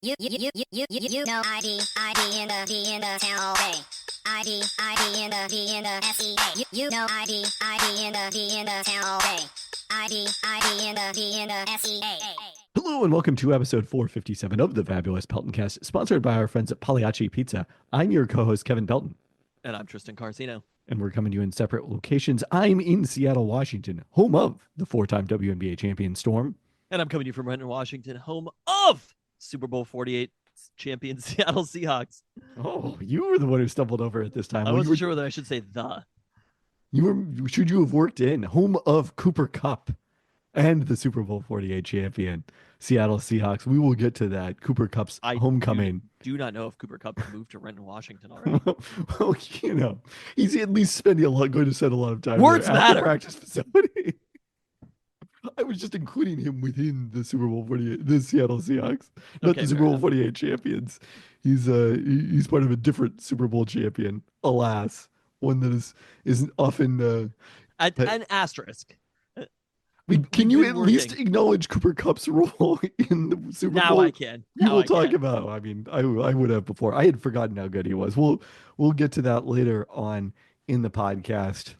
You know ID in the town all day. ID in the SEA. You know ID in the town all day. ID in the SEA. Hello and welcome to episode 457 of the fabulous Peltoncast, sponsored by our friends at Pagliacci Pizza. I'm your co-host Kevin Pelton, And I'm Tristan Carcino. and we're coming to you in separate locations. I'm in Seattle, Washington, home of the four-time WNBA champion Storm. And I'm coming to you from Renton, Washington, home of Super Bowl 48 champion Seattle Seahawks. Oh, you were the one who stumbled over it this time. I wasn't sure whether I should say the. Should you have worked in home of Cooper Kupp and the Super Bowl 48 champion Seattle Seahawks? We will get to that. Cooper Kupp's homecoming. Do not know if Cooper Kupp moved to Renton, Washington already. Well, you know, he's at least going to spend a lot of time Words there at matter. the practice facility. I was just including him within the Super Bowl 48, the Seattle Seahawks, not Okay, the Super fair Bowl enough. 48 champions. He's part of a different Super Bowl champion, alas, one that is often. An asterisk. Can you been at least working. acknowledge Cooper Kupp's role in the Super Now Bowl? I can. We Now will I talk can. about. I mean, I would have before. I had forgotten how good he was. We'll get to that later on in the podcast.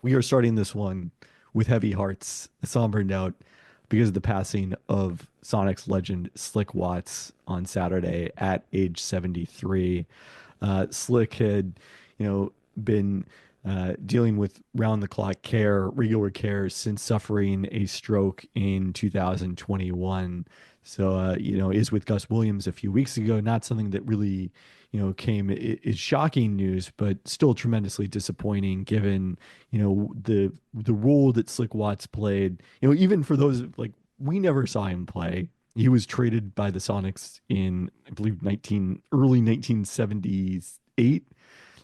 We are starting this one with heavy hearts, a somber note, because of the passing of Sonics legend Slick Watts on Saturday at age 73. Slick had, been dealing with round-the-clock care, regular care, since suffering a stroke in 2021. So, is with Gus Williams a few weeks ago. Not something that really, came is shocking news, but still tremendously disappointing given, the role that Slick Watts played. Even for those, like, we never saw him play. He was traded by the Sonics in, I believe, early 1978,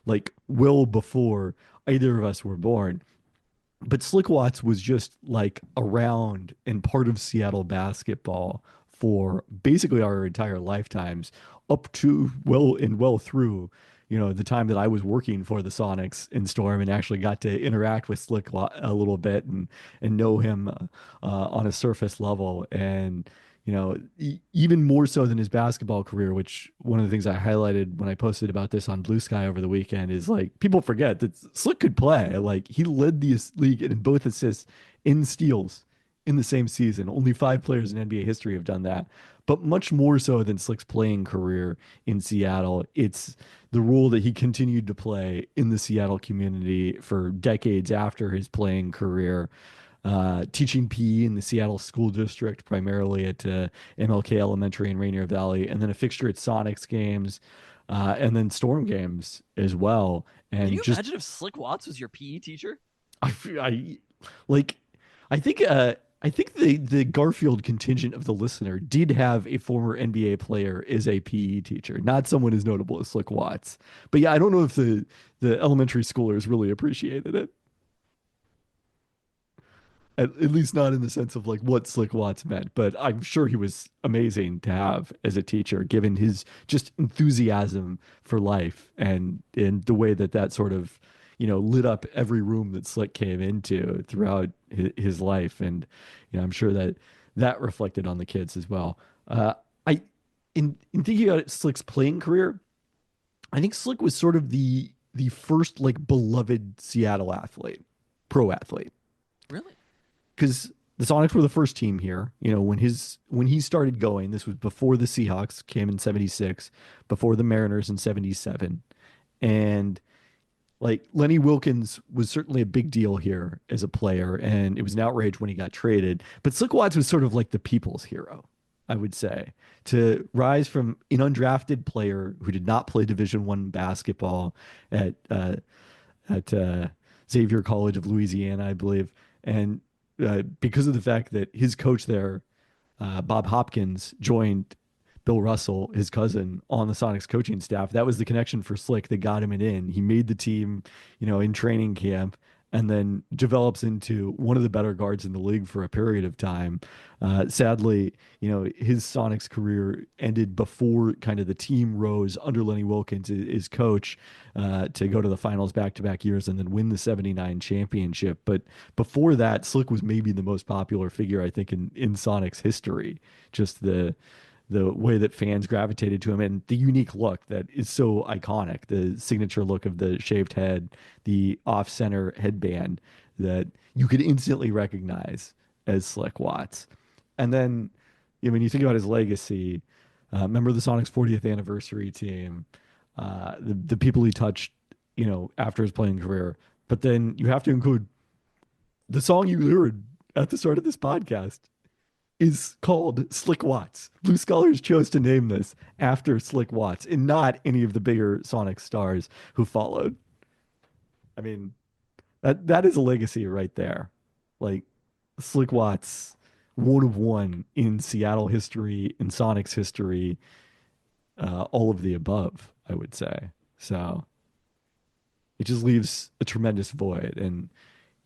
like well before either of us were born. But Slick Watts was just like around and part of Seattle basketball for basically our entire lifetimes, up to well through, the time that I was working for the Sonics in Storm and actually got to interact with Slick a little bit and know him on a surface level. And even more so than his basketball career, which one of the things I highlighted when I posted about this on Blue Sky over the weekend is, like, people forget that Slick could play. Like, he led the league in both assists in steals in the same season. Only 5 players in NBA history have done that. But much more so than Slick's playing career in Seattle, it's the role that he continued to play in the Seattle community for decades after his playing career. Teaching PE in the Seattle School District, primarily at MLK Elementary in Rainier Valley, and then a fixture at Sonics games, and then Storm games as well. And Can you just, imagine if Slick Watts was your PE teacher? I think the Garfield contingent of the listener did have a former NBA player as a PE teacher, not someone as notable as Slick Watts. But yeah, I don't know if the elementary schoolers really appreciated it. At least not in the sense of like what Slick Watts meant, but I'm sure he was amazing to have as a teacher, given his just enthusiasm for life and in the way that sort of, lit up every room that Slick came into throughout his life. And, I'm sure that reflected on the kids as well. In thinking about Slick's playing career, I think Slick was sort of the first, like, beloved Seattle pro athlete. Really? Because the Sonics were the first team here. When he started going, this was before the Seahawks came in 76, before the Mariners in 77. And, like, Lenny Wilkins was certainly a big deal here as a player, and it was an outrage when he got traded. But Slick Watts was sort of like the people's hero, I would say, to rise from an undrafted player who did not play Division I basketball at Xavier College of Louisiana, I believe, and because of the fact that his coach there, Bob Hopkins, joined Bill Russell, his cousin, on the Sonics coaching staff. That was the connection for Slick that got him an in. He made the team, in training camp, and then develops into one of the better guards in the league for a period of time. Sadly, his Sonics career ended before kind of the team rose under Lenny Wilkins, his coach, to go to the finals back-to-back years and then win the 79 championship. But before that, Slick was maybe the most popular figure, I think, in Sonics history. Just the the way that fans gravitated to him and the unique look that is so iconic, the signature look of the shaved head, the off-center headband that you could instantly recognize as Slick Watts. And then, when you think about his legacy, remember the Sonics 40th anniversary team, the people he touched, after his playing career. But then you have to include the song you heard at the start of this podcast is called Slick Watts. Blue Scholars chose to name this after Slick Watts and not any of the bigger Sonic stars who followed. I mean, that is a legacy right there. Like Slick Watts, one of one in Seattle history, in Sonic's history, all of the above, I would say. So it just leaves a tremendous void. And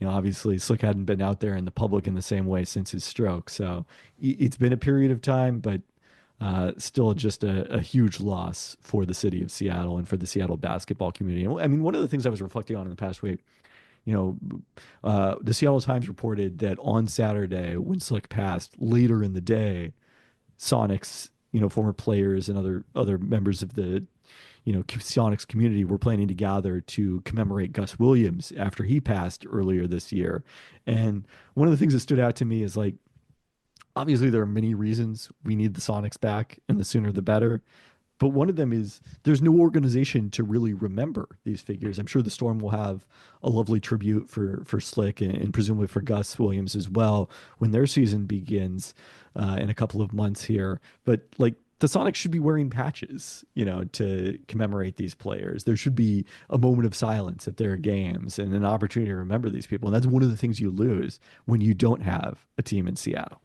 obviously Slick hadn't been out there in the public in the same way since his stroke. So it's been a period of time, but still just a huge loss for the city of Seattle and for the Seattle basketball community. I mean, one of the things I was reflecting on in the past week, the Seattle Times reported that on Saturday, when Slick passed, later in the day, Sonics, former players and other members of the Sonics community were planning to gather to commemorate Gus Williams after he passed earlier this year. And one of the things that stood out to me is like, obviously there are many reasons we need the Sonics back, and the sooner the better. But one of them is there's no organization to really remember these figures. I'm sure the Storm will have a lovely tribute for Slick and presumably for Gus Williams as well when their season begins in a couple of months here. But like the Sonics should be wearing patches, to commemorate these players. There should be a moment of silence at their games and an opportunity to remember these people. And that's one of the things you lose when you don't have a team in Seattle.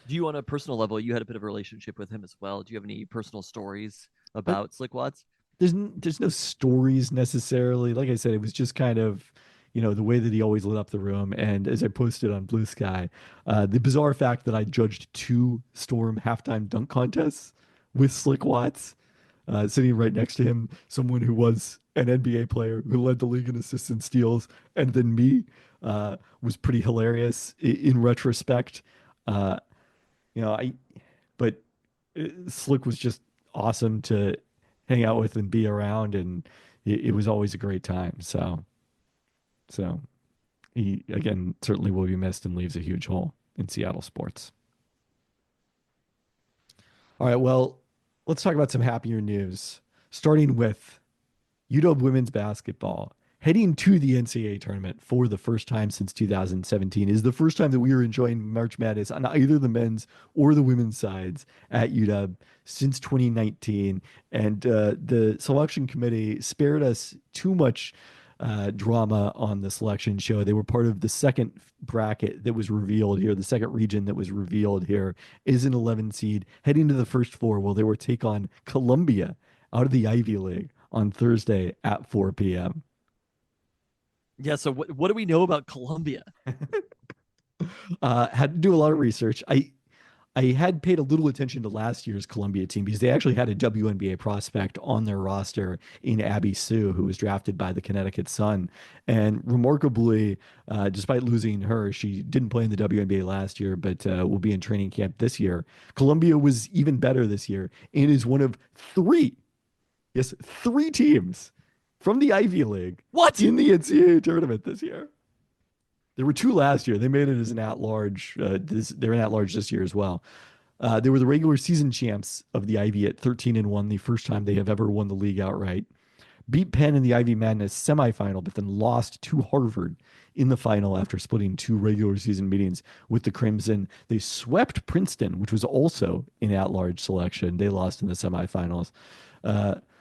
Do you, on a personal level, you had a bit of a relationship with him as well? Do you have any personal stories about Slick Watts? There's no stories necessarily. Like I said, it was just kind of, the way that he always lit up the room. And as I posted on Blue Sky, the bizarre fact that I judged 2 Storm halftime dunk contests with Slick Watts, sitting right next to him, someone who was an NBA player who led the league in assists and steals, and then me, was pretty hilarious in retrospect. Uh, but Slick was just awesome to hang out with and be around, and it was always a great time. So he again certainly will be missed and leaves a huge hole in Seattle sports. All right, well, let's talk about some happier news, starting with UW women's basketball. Heading to the NCAA tournament for the first time since 2017 is the first time that we are enjoying March Madness on either the men's or the women's sides at UW since 2019. And the selection committee spared us too much drama on the selection show. They were part of the second bracket that was revealed here. The second region that was revealed here is an 11 seed heading to the first 4. Well, they will take on Columbia out of the Ivy League on Thursday at 4 p.m. Yeah, so what do we know about Columbia? Had to do a lot of research. I had paid a little attention to last year's Columbia team because they actually had a WNBA prospect on their roster in Abby Sue, who was drafted by the Connecticut Sun. And remarkably, despite losing her, she didn't play in the WNBA last year, but will be in training camp this year. Columbia was even better this year and is one of 3 teams from the Ivy League in the NCAA tournament this year. There were 2 last year. They made it as an at-large. They're an at-large this year as well. They were the regular season champs of the Ivy at 13-1, the first time they have ever won the league outright. Beat Penn in the Ivy Madness semifinal, but then lost to Harvard in the final after splitting 2 regular season meetings with the Crimson. They swept Princeton, which was also an at-large selection. They lost in the semifinals.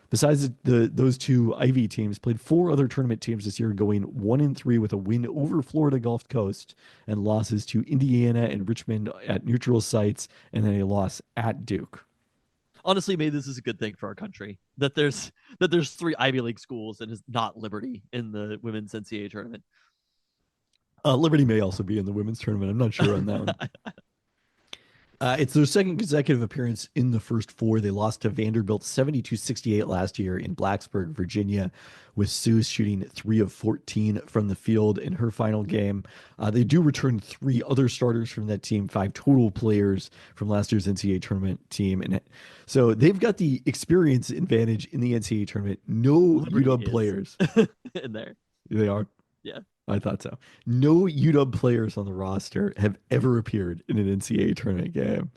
Besides those 2 Ivy teams, played 4 other tournament teams this year, going 1-3 with a win over Florida Gulf Coast and losses to Indiana and Richmond at neutral sites, and then a loss at Duke. Honestly, maybe this is a good thing for our country that there's 3 Ivy League schools and is not Liberty in the women's NCAA tournament. Liberty may also be in the women's tournament. I'm not sure on that one. It's their second consecutive appearance in the first four. They lost to Vanderbilt 72-68 last year in Blacksburg, Virginia, with Sue shooting 3 of 14 from the field in her final game. They do return 3 other starters from that team, 5 total players from last year's NCAA tournament team. And so they've got the experience advantage in the NCAA tournament. No Liberty UW is players. in there. They are. Yeah. I thought so. No UW players on the roster have ever appeared in an NCAA tournament game.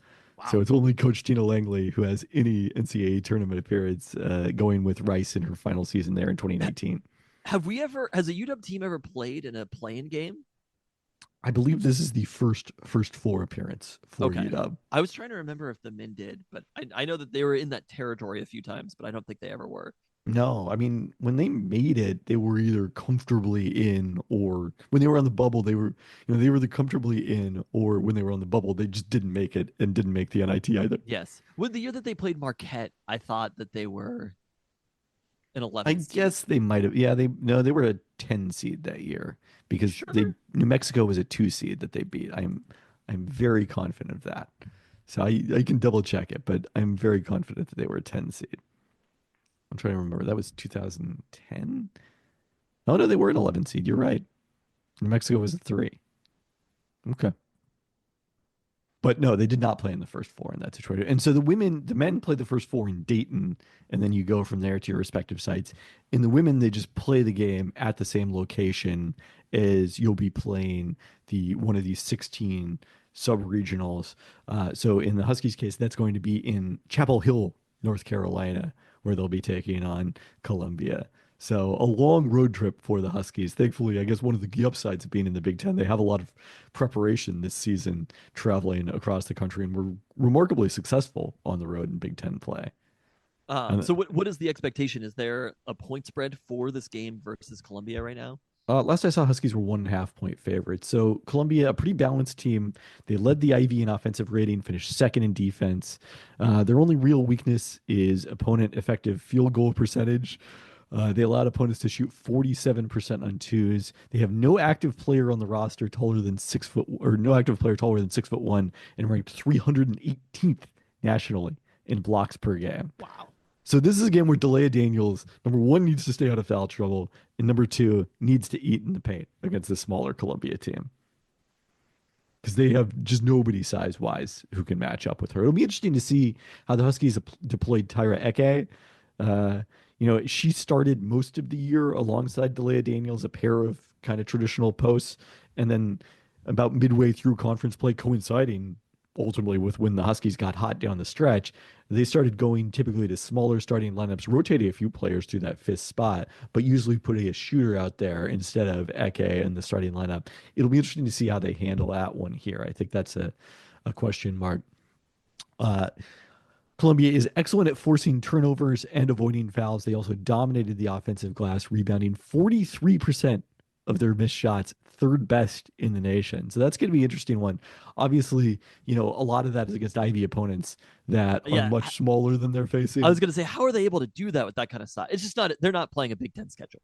So Wow. it's only Coach Tina Langley who has any NCAA tournament appearance going with Rice in her final season there in 2019. Has a UW team ever played in a playing game? I believe this is the first four appearance for Okay. UW. I was trying to remember if the men did, but I know that they were in that territory a few times, but I don't think they ever were. No, I mean when they made it, they were either comfortably in, or when they were on the bubble, they were they were the comfortably in, or when they were on the bubble, they just didn't make it and didn't make the NIT either. Yes. With the year that they played Marquette, I thought that they were an I 11 seed. guess they might have. Yeah, they were a 10 seed that year because they Sure. New Mexico was a 2 seed that they beat. I'm very confident of that. So I can double check it, but I'm very confident that they were a 10 seed. I'm trying to remember. That was 2010. Oh no, they were an 11 seed. You're right. New Mexico was a 3. Okay. But no, they did not play in the first four in that situation. And so the men played the first four in Dayton, and then you go from there to your respective sites. In the women, they just play the game at the same location as you'll be playing the one of these 16 sub-regionals. So in the Huskies case, that's going to be in Chapel Hill, North Carolina, where they'll be taking on Columbia. So a long road trip for the Huskies. Thankfully, I guess one of the upsides of being in the Big Ten, they have a lot of preparation this season traveling across the country and were remarkably successful on the road in Big Ten play. And So what is the expectation? Is there a point spread for this game versus Columbia right now? last I saw, Huskies were 1.5 point favorites. So Columbia, a pretty balanced team. They led the Ivy in offensive rating, finished second in defense. Their only real weakness is opponent effective field goal percentage. They allowed opponents to shoot 47% on twos. They have no active player on the roster taller than 6 foot, or no active player taller than 6'1", and ranked 318th nationally in blocks per game. Wow. So this is a game where Delia Daniels, number one, needs to stay out of foul trouble, and number two, needs to eat in the paint against the smaller Columbia team. Because they have just nobody size wise who can match up with her. It'll be interesting to see how the Huskies deployed Tyra Eke. She started most of the year alongside Delia Daniels, a pair of kind of traditional posts, and then about midway through conference play, coinciding ultimately with when the Huskies got hot down the stretch, they started going typically to smaller starting lineups, rotating a few players through that fifth spot, but usually putting a shooter out there instead of Eke in the starting lineup. It'll be interesting to see how they handle that one here. I think that's a question mark. Uh, Columbia is excellent at forcing turnovers and avoiding fouls. They also dominated the offensive glass, rebounding 43% of their missed shots, third best in the nation. So that's going to be an interesting one. Obviously, a lot of that is against Ivy opponents that are Yeah. much smaller than they're facing. I was going to say, how are they able to do that with that kind of size? It's just not, they're not playing a Big Ten schedule.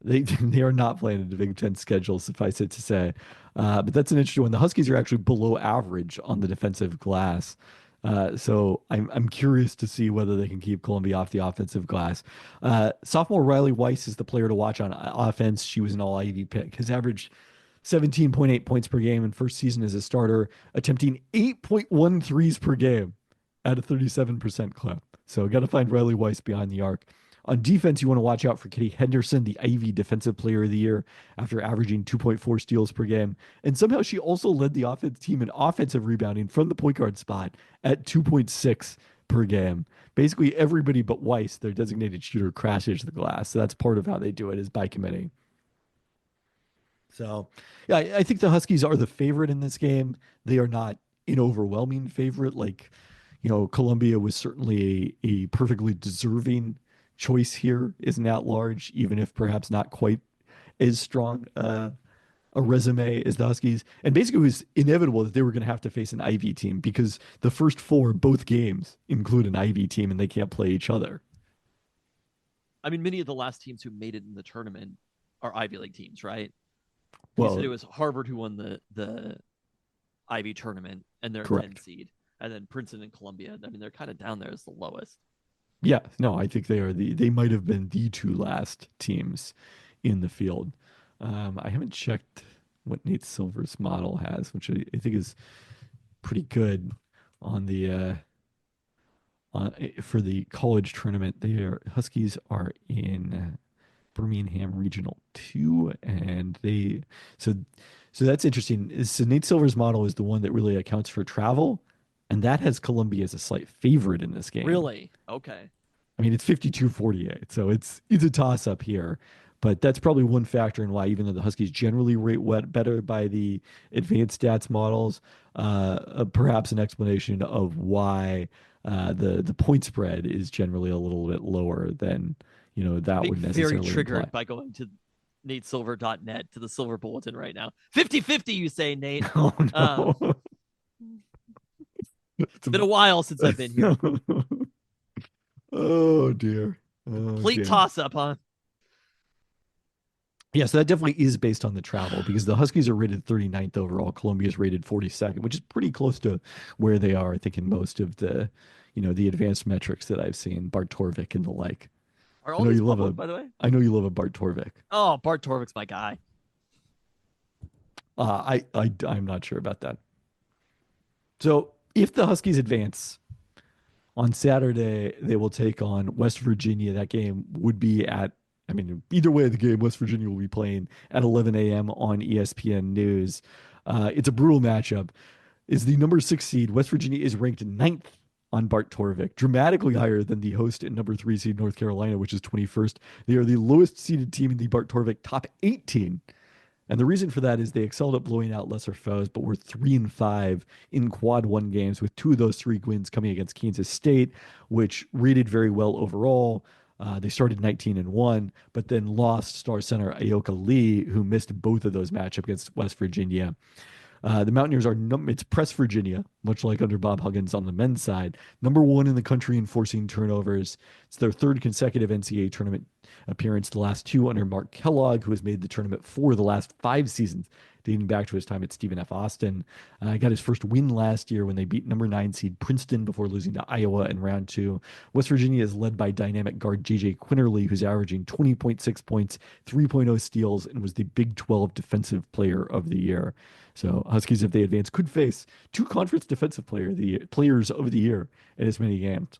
They are not playing in the Big Ten schedule, suffice it to say. But that's an interesting one. The Huskies are actually below average on the defensive glass. So I'm curious to see whether they can keep Columbia off the offensive glass. Sophomore Riley Weiss is the player to watch on offense. She was an all Ivy pick. Has averaged 17.8 points per game in first season as a starter, attempting 8.1 threes per game at a 37% clip. So got to find Riley Weiss behind the arc. On defense, you want to watch out for Kitty Henderson, the Ivy Defensive Player of the Year, after averaging 2.4 steals per game. And somehow she also led the offense team in offensive rebounding from the point guard spot at 2.6 per game. Basically, everybody but Weiss, their designated shooter, crashes the glass. So that's part of how they do it, is by committing. So, yeah, I think the Huskies are the favorite in this game. They are not an overwhelming favorite. Like, Columbia was certainly a perfectly deserving choice here is an at-large, even if perhaps not quite as strong a resume as the Huskies. And basically, it was inevitable that they were going to have to face an Ivy team because the first four, both games, include an Ivy team, and they can't play each other. I mean, many of the last teams who made it in the tournament are Ivy League teams, right? You Well, said it was Harvard who won the Ivy tournament, and they're a 10 correct. seed. and then Princeton and Columbia. I mean, they're kind of down there as the lowest. Yeah, no, I think they might have been the two last teams in the field. I haven't checked what Nate Silver's model has, which I think is pretty good on the for the college tournament. Huskies are in Birmingham Regional 2, and so so that's interesting. So Nate Silver's model is the one that really accounts for travel, and that has Columbia as a slight favorite in this game. Really? Okay. I mean, it's 52-48, so it's a toss up here. But that's probably one factor in why, even though the Huskies generally rate better by the advanced stats models, perhaps an explanation of why the point spread is generally a little bit lower than that Being would very necessarily imply. triggered by going to natesilver.net to the Silver Bulletin right now. 50-50, you say, Nate. Oh no, It's been a while since I've been here. Oh dear. Oh Complete dear. toss up, huh? Yeah, so that definitely is based on the travel because the Huskies are rated 39th overall. Columbia's rated 42nd, which is pretty close to where they are, I think, in most of the advanced metrics that I've seen, Bart Torvik and the like. Are I all know these you love public, by the way? I know you love a Bart Torvik. Oh, Bart Torvik's my guy. I'm not sure about that. So if the Huskies advance on Saturday, they will take on West Virginia. That game would be I mean, either way, the game, West Virginia will be playing at 11 a.m. on ESPN News. It's a brutal matchup. Is the number 6 seed. West Virginia is ranked ninth on Bart Torvik, dramatically higher than the host and number 3 seed North Carolina, which is 21st. They are the lowest seeded team in the Bart Torvik top 18. And the reason for that is they excelled at blowing out lesser foes, but were 3-5 in quad one games, with 2 of those 3 wins coming against Kansas State, which rated very well overall. They started 19-1, but then lost star center Ayoka Lee, who missed both of those matchups against West Virginia. The Mountaineers it's Press Virginia, much like under Bob Huggins on the men's side, number 1 in the country in forcing turnovers. It's their 3rd consecutive NCAA tournament appearance, the last 2 under Mark Kellogg, who has made the tournament for the last 5 seasons, dating back to his time at Stephen F. Austin. Got his first win last year when they beat number 9 seed Princeton before losing to Iowa in round 2. West Virginia is led by dynamic guard J.J. Quinterly, who's averaging 20.6 points, 3.0 steals, and was the Big 12 Defensive Player of the Year. So Huskies, if they advance, could face 2 conference defensive players of the year in as many games.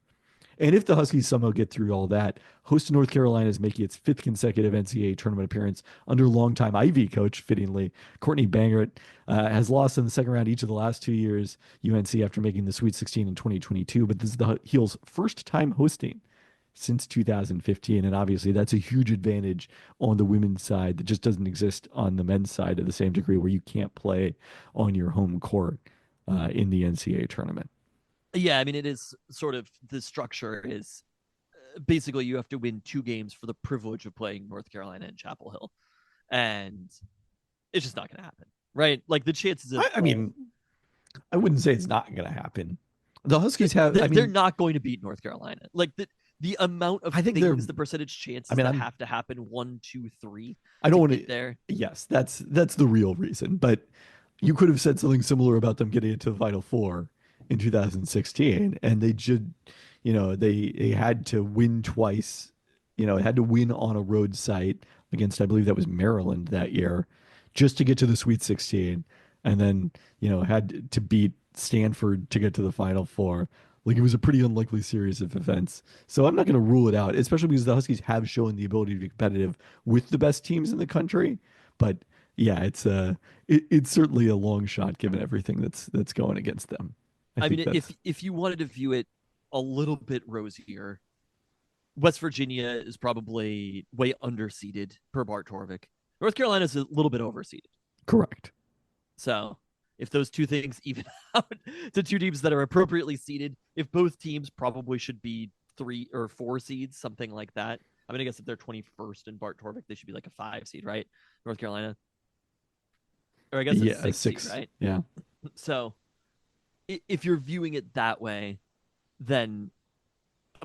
And if the Huskies somehow get through all that, host North Carolina is making its 5th consecutive NCAA tournament appearance under longtime Ivy coach, fittingly, Courtney Bangert, has lost in the second round each of the last 2 years, UNC after making the Sweet 16 in 2022. But this is the Heels' first time hosting since 2015. And obviously that's a huge advantage on the women's side that just doesn't exist on the men's side to the same degree, where you can't play on your home court in the NCAA tournament. Yeah, I mean, it is sort of the structure is basically you have to win 2 games for the privilege of playing North Carolina and Chapel Hill. And it's just not going to happen, right? Like the chances of. I mean, I wouldn't say it's not going to happen. The Huskies have. They're not going to beat North Carolina. Like the amount of things, the percentage chances that have to happen 1, 2, 3. I don't want to get there. Yes, that's the real reason. But you could have said something similar about them getting into the Final Four in 2016, and they should, they had to win twice. Had to win on a road site against, I believe that was Maryland that year, just to get to the Sweet 16, and then had to beat Stanford to get to the Final Four. Like, it was a pretty unlikely series of events. So I'm not going to rule it out, especially because the Huskies have shown the ability to be competitive with the best teams in the country. But yeah, it's certainly a long shot given everything that's going against them. I mean, if you wanted to view it a little bit rosier, West Virginia is probably way underseeded per Bart Torvik. North Carolina is a little bit overseeded. Correct. So if those 2 things even out to 2 teams that are appropriately seeded, if both teams probably should be 3 or 4 seeds, something like that. I mean, I guess if they're 21st in Bart Torvik, they should be like a 5 seed, right? North Carolina. Or I guess it's 6 seed, right? Yeah. So if you're viewing it that way, then,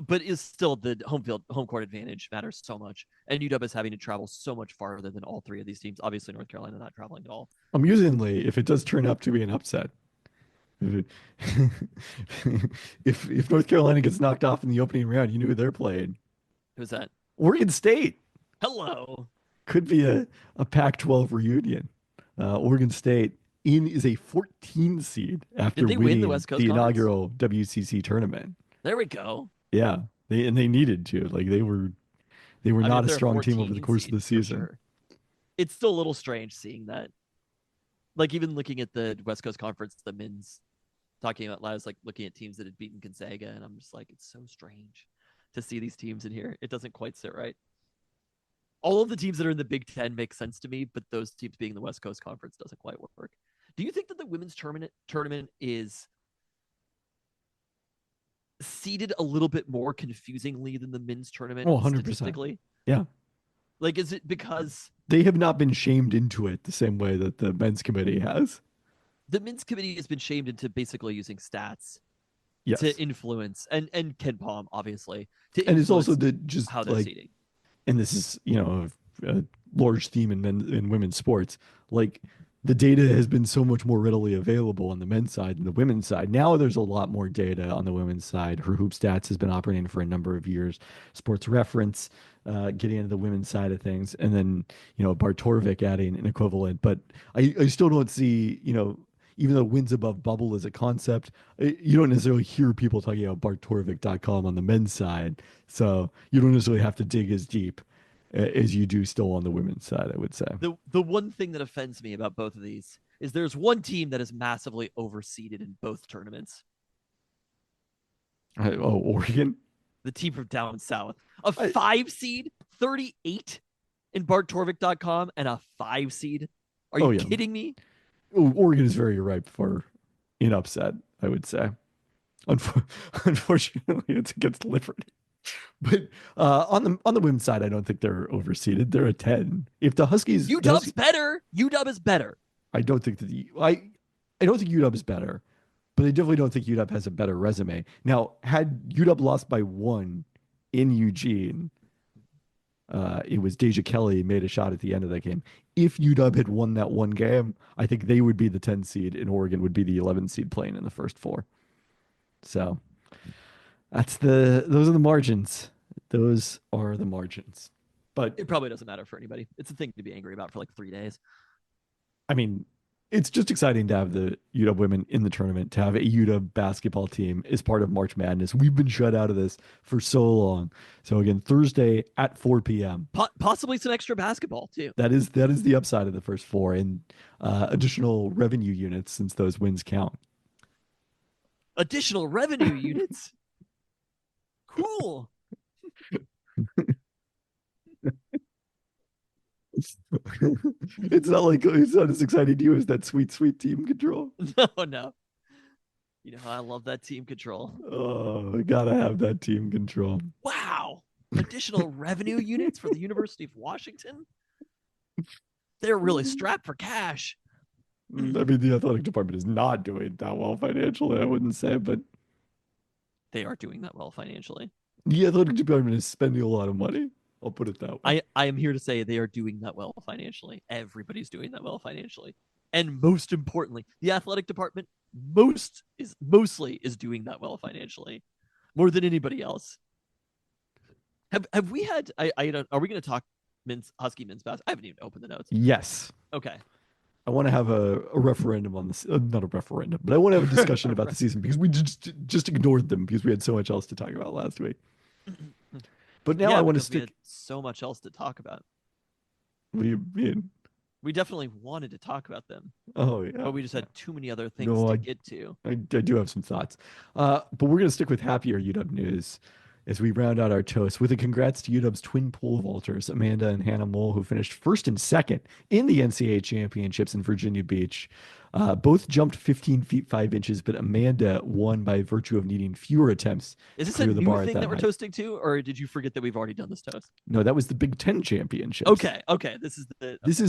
but is still the home court advantage matters so much. And UW is having to travel so much farther than all 3 of these teams. Obviously, North Carolina not traveling at all. Amusingly, if it does turn up to be an upset, If North Carolina gets knocked off in the opening round, you know who they're playing. Who's that? Oregon State Hello. could be a Pac-12 reunion. Oregon State is a 14 seed after Did they win the winning West Coast the Conference? inaugural WCC tournament. There we go. Yeah, they needed to. Like they were I mean, not if a they're strong team over 14 the course of seed, the for season. sure. It's still a little strange seeing that. Like even looking at the West Coast Conference, the men's talking about, I was like looking at teams that had beaten Gonzaga, and I'm just like, it's so strange to see these teams in here. It doesn't quite sit right. All of the teams that are in the Big Ten make sense to me, but those teams being the West Coast Conference doesn't quite work. Do you think that the women's tournament is seeded a little bit more confusingly than the men's tournament? Oh, 100%. Statistically? Yeah. Like, is it because They have not been shamed into it the same way that the men's committee has. the men's committee has been shamed into basically using stats Yes. to influence, and Ken Palm, obviously, to And it's also influence the just how they're like, seeding. and this is, a large theme in men and women's sports. Like the data has been so much more readily available on the men's side than the women's side. Now there's a lot more data on the women's side. Her Hoop Stats has been operating for a number of years. Sports Reference getting into the women's side of things, and then Bart Torvik adding an equivalent. But I still don't see, even though wins above bubble is a concept, you don't necessarily hear people talking about barttorvik.com on the men's side. So you don't necessarily have to dig as deep as you do still on the women's side, I would say. The one thing that offends me about both of these is there's one team that is massively overseeded in both tournaments. Oregon? The team from down south. A 5 seed, 38 in barttorvik.com, and a 5 seed. Are you kidding me? Oregon is very ripe for an upset, I would say. Unfortunately, it's against Liberty. But on the women's side, I don't think they're overseeded. They're a 10. If the Huskies, UW's better. UW is better. I don't think I don't think UW is better, but I definitely don't think UW has a better resume. Now, had UW lost by 1 in Eugene, it was Deja Kelly made a shot at the end of that game. If UW had won that one game, I think they would be the 10 seed and Oregon would be the 11 seed playing in the first 4. So those are the margins. Those are the margins. But it probably doesn't matter for anybody. It's a thing to be angry about for like 3 days. I mean, it's just exciting to have the UW women in the tournament, to have a UW basketball team as part of March Madness. We've been shut out of this for so long. So again, Thursday at 4 p.m. Possibly some extra basketball too. That is the upside of the first 4, and additional revenue units since those wins count. Additional revenue units. Cool. It's not as exciting to you as that sweet team control. No. You know, I love that team control. Oh, I gotta have that team control. Wow. Additional revenue units for the University of Washington? They're really strapped for cash. I mean, the athletic department is not doing that well financially, I wouldn't say, but they are doing that well financially. The athletic department is spending a lot of money. I'll put it that way. I am here to say they are doing that well financially. Everybody's doing that well financially. And most importantly, the athletic department mostly is doing that well financially. More than anybody else. Have we had I don't, are we going to talk Husky men's basketball? I haven't even opened the notes. Yes. Okay. I want to have a referendum on this. Not a referendum, but I want to have a discussion about the season because we just ignored them because we had so much else to talk about last week. But now I want to stick. So much else to talk about. What do you mean? We definitely wanted to talk about them. Oh yeah. But we just had too many other things to get to. I do have some thoughts. But we're going to stick with happier UW news as we round out our toast with a congrats to UW's twin pole vaulters, Amanda and Hannah Mole, who finished first and second in the NCAA championships in Virginia Beach. Both jumped 15 feet 5 inches, but Amanda won by virtue of needing fewer attempts. Is this a new thing that we're toasting to, or did you forget that we've already done this toast? No, that was the Big Ten championships. Okay. This is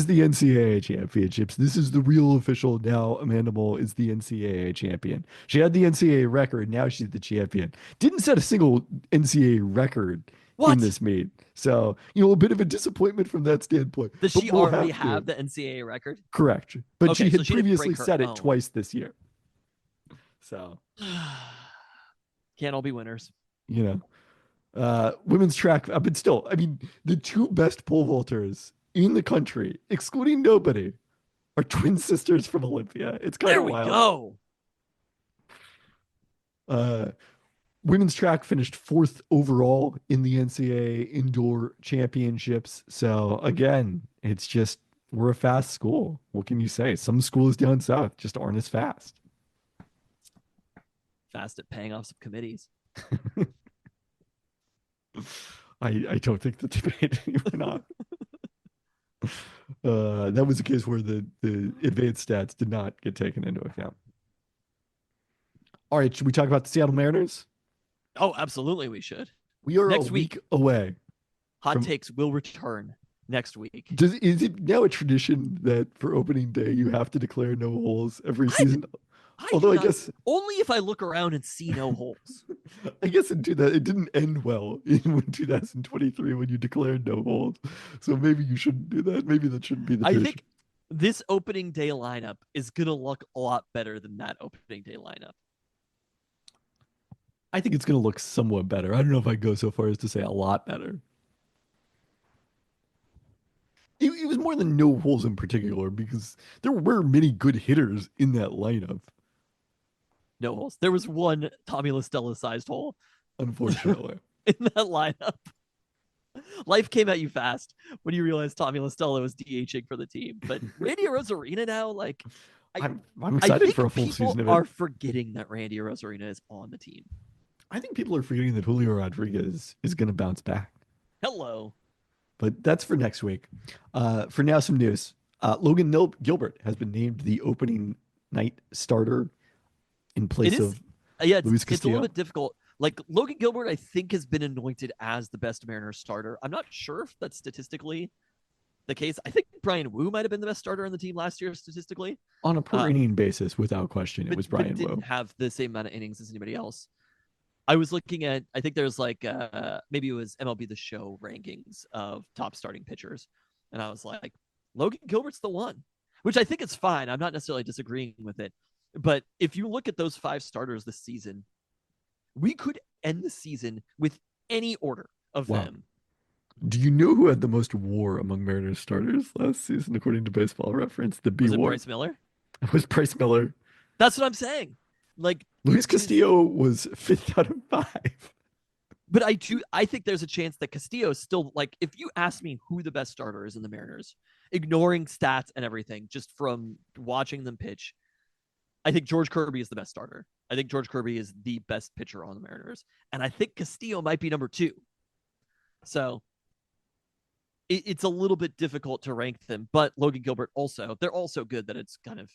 the NCAA championships. This is the real official. Now Amanda Mole is the NCAA champion. She had the NCAA record. Now she's the champion. Didn't set a single NCAA record in this meet. So, a bit of a disappointment from that standpoint. Does she already have the NCAA record? Correct. But she had so previously set it twice this year. So, Can't all be winners. you know, women's track, but still, I mean, the two best pole vaulters in the country, excluding nobody, are twin sisters from Olympia. It's kind There of we wild. go. Uh, women's track finished fourth overall in the NCAA indoor championships. So again, it's just we're a fast school. What can you say? Some schools down south just aren't as fast. Fast at paying off some committees. I don't think the debate we're not. That was a case where the advanced stats did not get taken into account. All right, should we talk about the Seattle Mariners? Oh, absolutely, we should. We are Next a week away. Hot From- takes will return next week. Is it now a tradition that for opening day you have to declare no holes every season? Although I guess only if I look around and see no holes. I guess it didn't end well in 2023 when you declared no holes. So maybe you shouldn't do that. Maybe that shouldn't be the I tradition. think this opening day lineup is gonna look a lot better than that opening day lineup. I think it's going to look somewhat better. I don't know if I'd go so far as to say a lot better. It was more than no holes in particular because there were many good hitters in that lineup. No holes. There was one Tommy Listella sized hole Unfortunately. in that lineup. Life came at you fast when you realized Tommy Listella was DHing for the team. But Randy Rosarina now, like, I'm I excited think for a full people season of it. are forgetting that Randy Rosarina is on the team. I think people are forgetting that Julio Rodriguez is going to bounce back. Hello. But that's for next week. For now, some news. Logan Gilbert has been named the opening night starter in place of It's Luis a Castillo. little bit difficult. Like Logan Gilbert, I think has been anointed as the best Mariners starter. I'm not sure if that's statistically the case. I think Brian Wu might have been the best starter on the team last year statistically. On a per inning basis, without question, it was Brian Wu. Didn't have the same amount of innings as anybody else. I was looking at, I think there's like, maybe it was MLB The Show rankings of top starting pitchers. And I was like, Logan Gilbert's the one, which I think is fine. I'm not necessarily disagreeing with it. But if you look at those 5 starters this season, we could end the season with any order of them. Do you know who had the most WAR among Mariners starters last season, according to Baseball Reference? The B Was it WAR. Bryce Miller? It was Bryce Miller. That's what I'm saying. Like Luis Castillo was 5th out of 5. But I think there's a chance that Castillo is still, like, if you ask me who the best starter is in the Mariners, ignoring stats and everything, just from watching them pitch, I think George Kirby is the best starter. I think George Kirby is the best pitcher on the Mariners. And I think Castillo might be number 2. So it's a little bit difficult to rank them. But Logan Gilbert also, they're also good that it's kind of,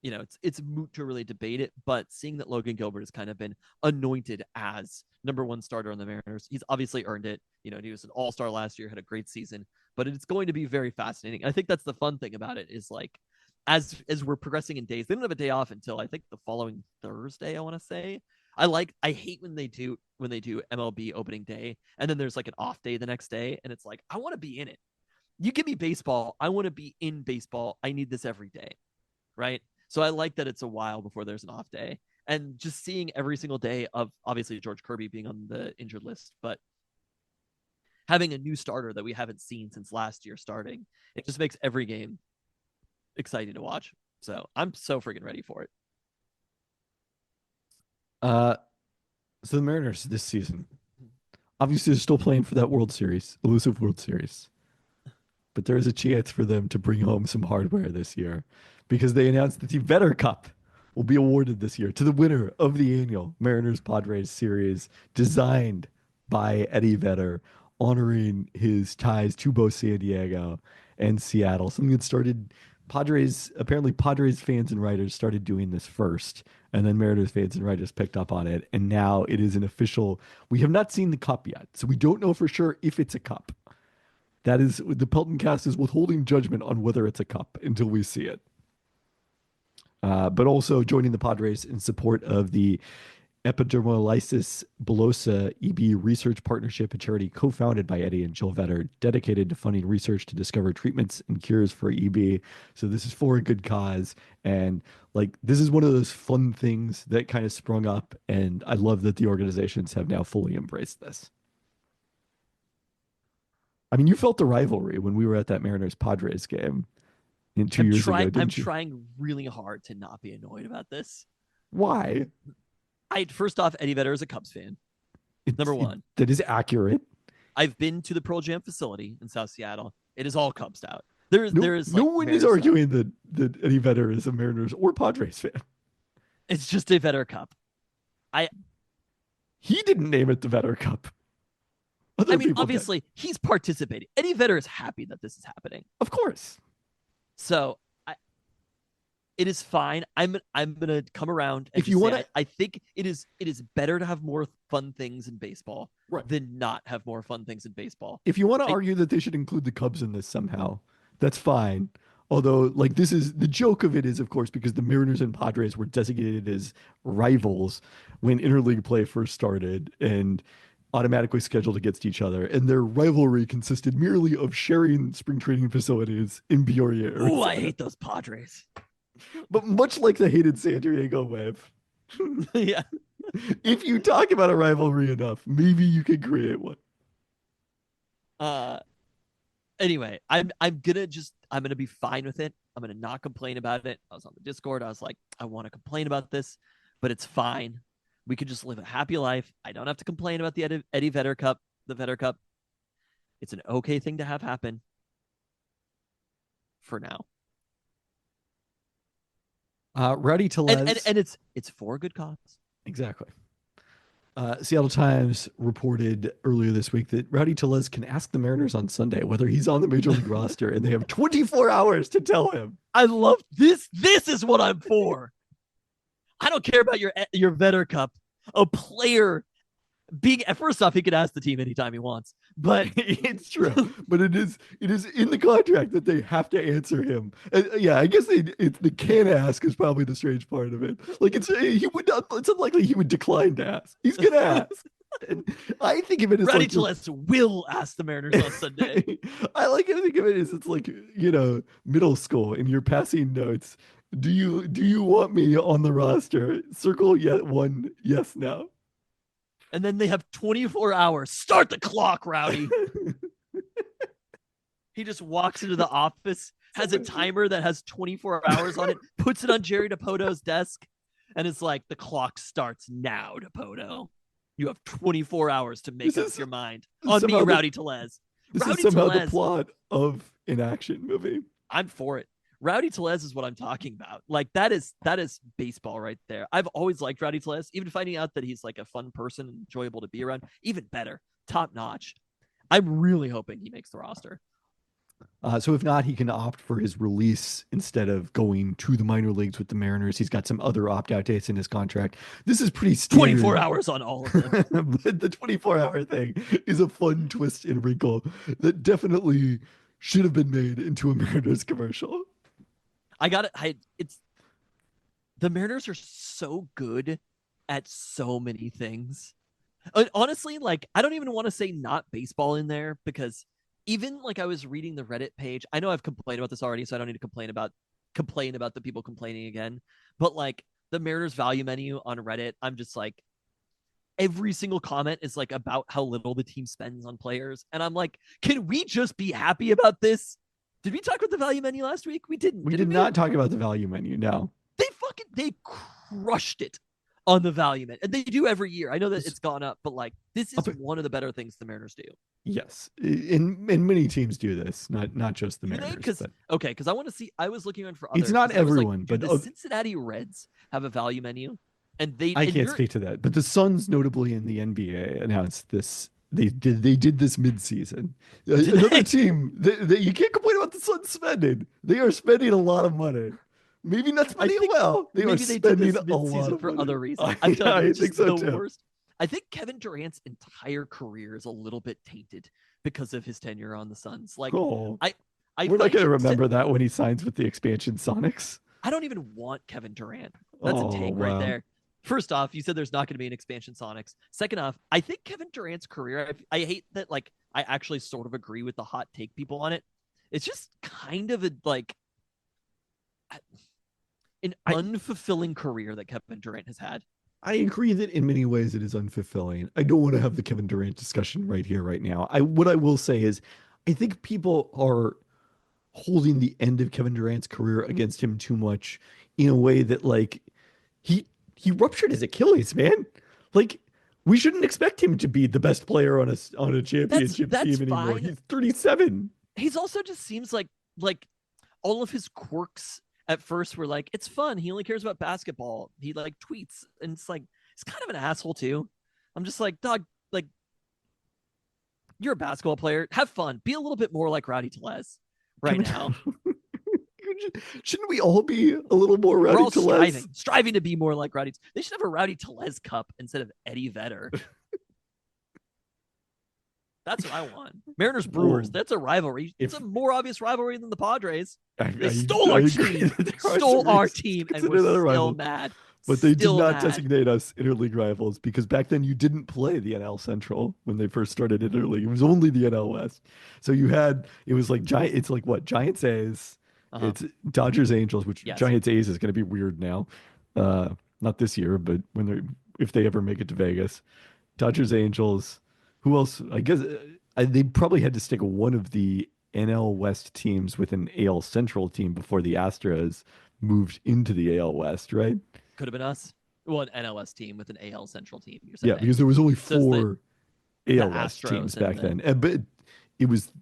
you know, it's moot to really debate it, but seeing that Logan Gilbert has kind of been anointed as number 1 starter on the Mariners, he's obviously earned it. You know, he was an all-star last year, had a great season, but it's going to be very fascinating. I think that's the fun thing about it is like, as we're progressing in days, they don't have a day off until I think the following Thursday, I want to say. I hate when they do MLB opening day and then there's like an off day the next day. And it's like, I want to be in it. You give me baseball. I want to be in baseball. I need this every day. Right. So I like that it's a while before there's an off day, and just seeing every single day of obviously George Kirby being on the injured list, but having a new starter that we haven't seen since last year starting, it just makes every game exciting to watch. So I'm so freaking ready for it. So the Mariners this season, obviously, they're still playing for that World Series, elusive World Series. But there is a chance for them to bring home some hardware this year because they announced that the Vetter Cup will be awarded this year to the winner of the annual Mariners Padres series designed by Eddie Vedder, honoring his ties to both San Diego and Seattle. Something that started Padres fans and writers started doing this first, and then Mariners fans and writers picked up on it, and now it is an official. We have not seen the cup yet, so we don't know for sure if it's a cup. That is, the Peltoncast is withholding judgment on whether it's a cup until we see it. But also joining the Padres in support of the Epidermolysis bullosa EB Research Partnership, a charity co-founded by Eddie and Jill Vetter, dedicated to funding research to discover treatments and cures for EB. So this is for a good cause, and like this is one of those fun things that kind of sprung up, and I love that the organizations have now fully embraced this. I mean, you felt the rivalry when we were at that Mariners Padres game in 2 years ago, I'm didn't you? trying really hard to not be annoyed about this. Why? First off, Eddie Vedder is a Cubs fan. Number one. That is accurate. I've been to the Pearl Jam facility in South Seattle. It is all Cubs out. No, There is no like one is Mariners arguing that Eddie Vedder is a Mariners or Padres fan. It's just a Vedder Cup. He didn't name it the Vedder Cup. Other I mean, people did. obviously, he's participating. Eddie Vedder is happy that this is happening. Of course. So it is fine. I'm gonna come around. And If you want wanna- I think it is better to have more fun things in baseball Right. than not have more fun things in baseball. If you want to argue that they should include the Cubs in this somehow, that's fine. Although, like, this is the joke of it is, of course, because the Mariners and Padres were designated as rivals when interleague play first started and automatically scheduled against each other. And their rivalry consisted merely of sharing spring training facilities in Peoria, Arizona. Oh, I hate those Padres. But much like the hated San Diego Wave, Yeah. if you talk about a rivalry enough, maybe you can create one. Anyway, I'm gonna be fine with it. I'm gonna not complain about it. I was on the Discord. I was like, I want to complain about this, but it's fine. We could just live a happy life. I don't have to complain about the Eddie Vedder Cup, the Vedder Cup. It's an okay thing to have happen for now. Rowdy Tellez. And it's for a good cause. Exactly. Seattle Times reported earlier this week that Rowdy Tellez can ask the Mariners on Sunday whether he's on the major league roster, and they have 24 hours to tell him. I love this. This is what I'm for. I don't care about your Vedder Cup. A player being, first off, he could ask the team anytime he wants, but It's true. But it is in the contract that they have to answer him. Yeah, I guess the can ask is probably the strange part of it. Like it's unlikely he would decline to ask. He's gonna ask. And I think of it as Rowdy like Tellez will ask the Mariners on Sunday. I think of it as it's like, middle school in your passing notes. Do you want me on the roster? Circle yet one yes now. And then they have 24 hours. Start the clock, Rowdy. He just walks into the office, has a timer that has 24 hours on it, puts it on Jerry DePoto's desk, and it's like, the clock starts now, DePoto. You have 24 hours to make up your mind. On me, Rowdy Tellez. This Rowdy is somehow Tellez. the plot of an action movie. I'm for it. Rowdy Tellez is what I'm talking about. Like that is baseball right there. I've always liked Rowdy Tellez, even finding out that he's like a fun person, enjoyable to be around, even better, top notch. I'm really hoping he makes the roster. So if not, he can opt for his release instead of going to the minor leagues with the Mariners. He's got some other opt-out dates in his contract. This is pretty standard. 24 hours on all of them. But the 24-hour thing is a fun twist and wrinkle that definitely should have been made into a Mariners commercial. It's the Mariners are so good at so many things. Honestly, like I don't even want to say not baseball in there, because even like I was reading the Reddit page. I know I've complained about this already, so I don't need to complain about the people complaining again. But like the Mariners value menu on Reddit, I'm just like, every single comment is like about how little the team spends on players, and I'm like, can we just be happy about this? Did we talk about the value menu last week? We didn't. We did not talk about the value menu. No. They crushed it on the value menu. And they do every year. I know that it's gone up, but like this is one of the better things the Mariners do. Yes. And many teams do this, not just the Mariners. Because I want to see, I was looking around for others. It's not everyone, but but the Cincinnati Reds have a value menu, and I can't speak to that. But the Suns, notably in the NBA, announced this. They did this mid-season. Another team that you can't complain about the Suns spending. They are spending a lot of money. Maybe not spending it well. They are spending a lot of for money. other reasons. I think so too. Worst. I think Kevin Durant's entire career is a little bit tainted because of his tenure on the Suns. Like, we're not going to remember that when he signs with the expansion Sonics. I don't even want Kevin Durant. That's a take right there. First off, you said there's not going to be an expansion Sonics. Second off, I think Kevin Durant's career, I hate that, like, I actually sort of agree with the hot take people on it. It's just kind of an I unfulfilling career that Kevin Durant has had. I agree that in many ways it is unfulfilling. I don't want to have the Kevin Durant discussion right here, right now. What I will say is, I think people are holding the end of Kevin Durant's career against him too much in a way that like he he ruptured his Achilles, man. Like we shouldn't expect him to be the best player on a championship That's team anymore. fine. He's 37. He's also just seems like all of his quirks at first were like, it's fun. He only cares about basketball. He like tweets, and it's like he's kind of an asshole too. I'm just like, dog, like you're a basketball player. Have fun. Be a little bit more like Rowdy Tellez right now. Shouldn't we all be a little more We're Rowdy all Tellez? striving to be more like Rowdy. They should have a Rowdy Tellez Cup instead of Eddie Vedder. That's what I want. Mariners Brewers. Well, That's a rivalry. It's a more obvious rivalry than the Padres. They stole I our agree team. that there are Stole some our reasons to team, and consider we're that a still rival. mad. But they did Still not mad. designate us interleague rivals because back then you didn't play the NL Central when they first started interleague. It was only the NL West. So it was like giant. It's like what Giants A's, it's Dodgers Angels, which Yes. Giants A's is going to be weird now. Not this year, but if they ever make it to Vegas, Dodgers Angels. Who else? I guess they probably had to stick one of the NL West teams with an AL Central team before the Astros moved into the AL West, right? Could have been us. Well, an NLS team with an AL Central team. You're Yeah, saying. because there was only So it's four AL West Astros teams and back then. But it was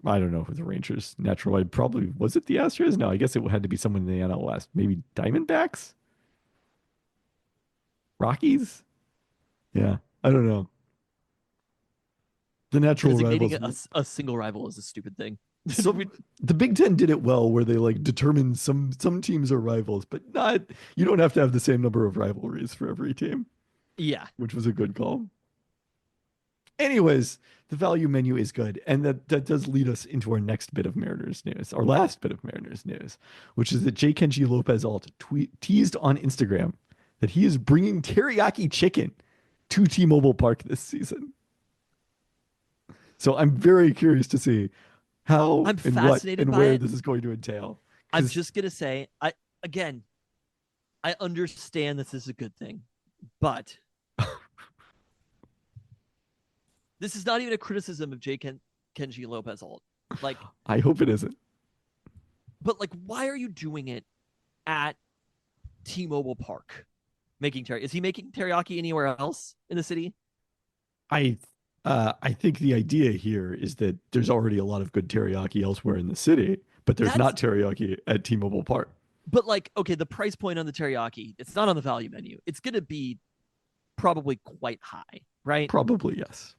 I don't know who the Rangers natural. I probably was it the Astros? No, I guess it had to be someone in the NL West. Maybe Diamondbacks, Rockies. Yeah, I don't know. The natural designating rivals. a single rival is a stupid thing. So the Big Ten did it well, where they like determined some teams are rivals, but not. You don't have to have the same number of rivalries for every team, Yeah. which was a good call. Anyways, the value menu is good, and that does lead us into our next bit of Mariners news, our last bit of Mariners news, which is that J. Kenji Lopez Alt teased on Instagram that he is bringing teriyaki chicken to T-Mobile Park this season. So I'm very curious to see how I'm and what fascinated and by where it. this is going to entail. I'm just gonna say, I understand this is a good thing, but this is not even a criticism of Kenji Lopez Alt. Like, I hope it isn't. but like, why are you doing it at T-Mobile Park? Making teriyaki? Is he making teriyaki anywhere else in the city? I think the idea here is that there's already a lot of good teriyaki elsewhere in the city, but there's not teriyaki at T-Mobile Park. But like, okay, the price point on the teriyaki, it's not on the value menu. It's going to be probably quite high, right? Probably, yes.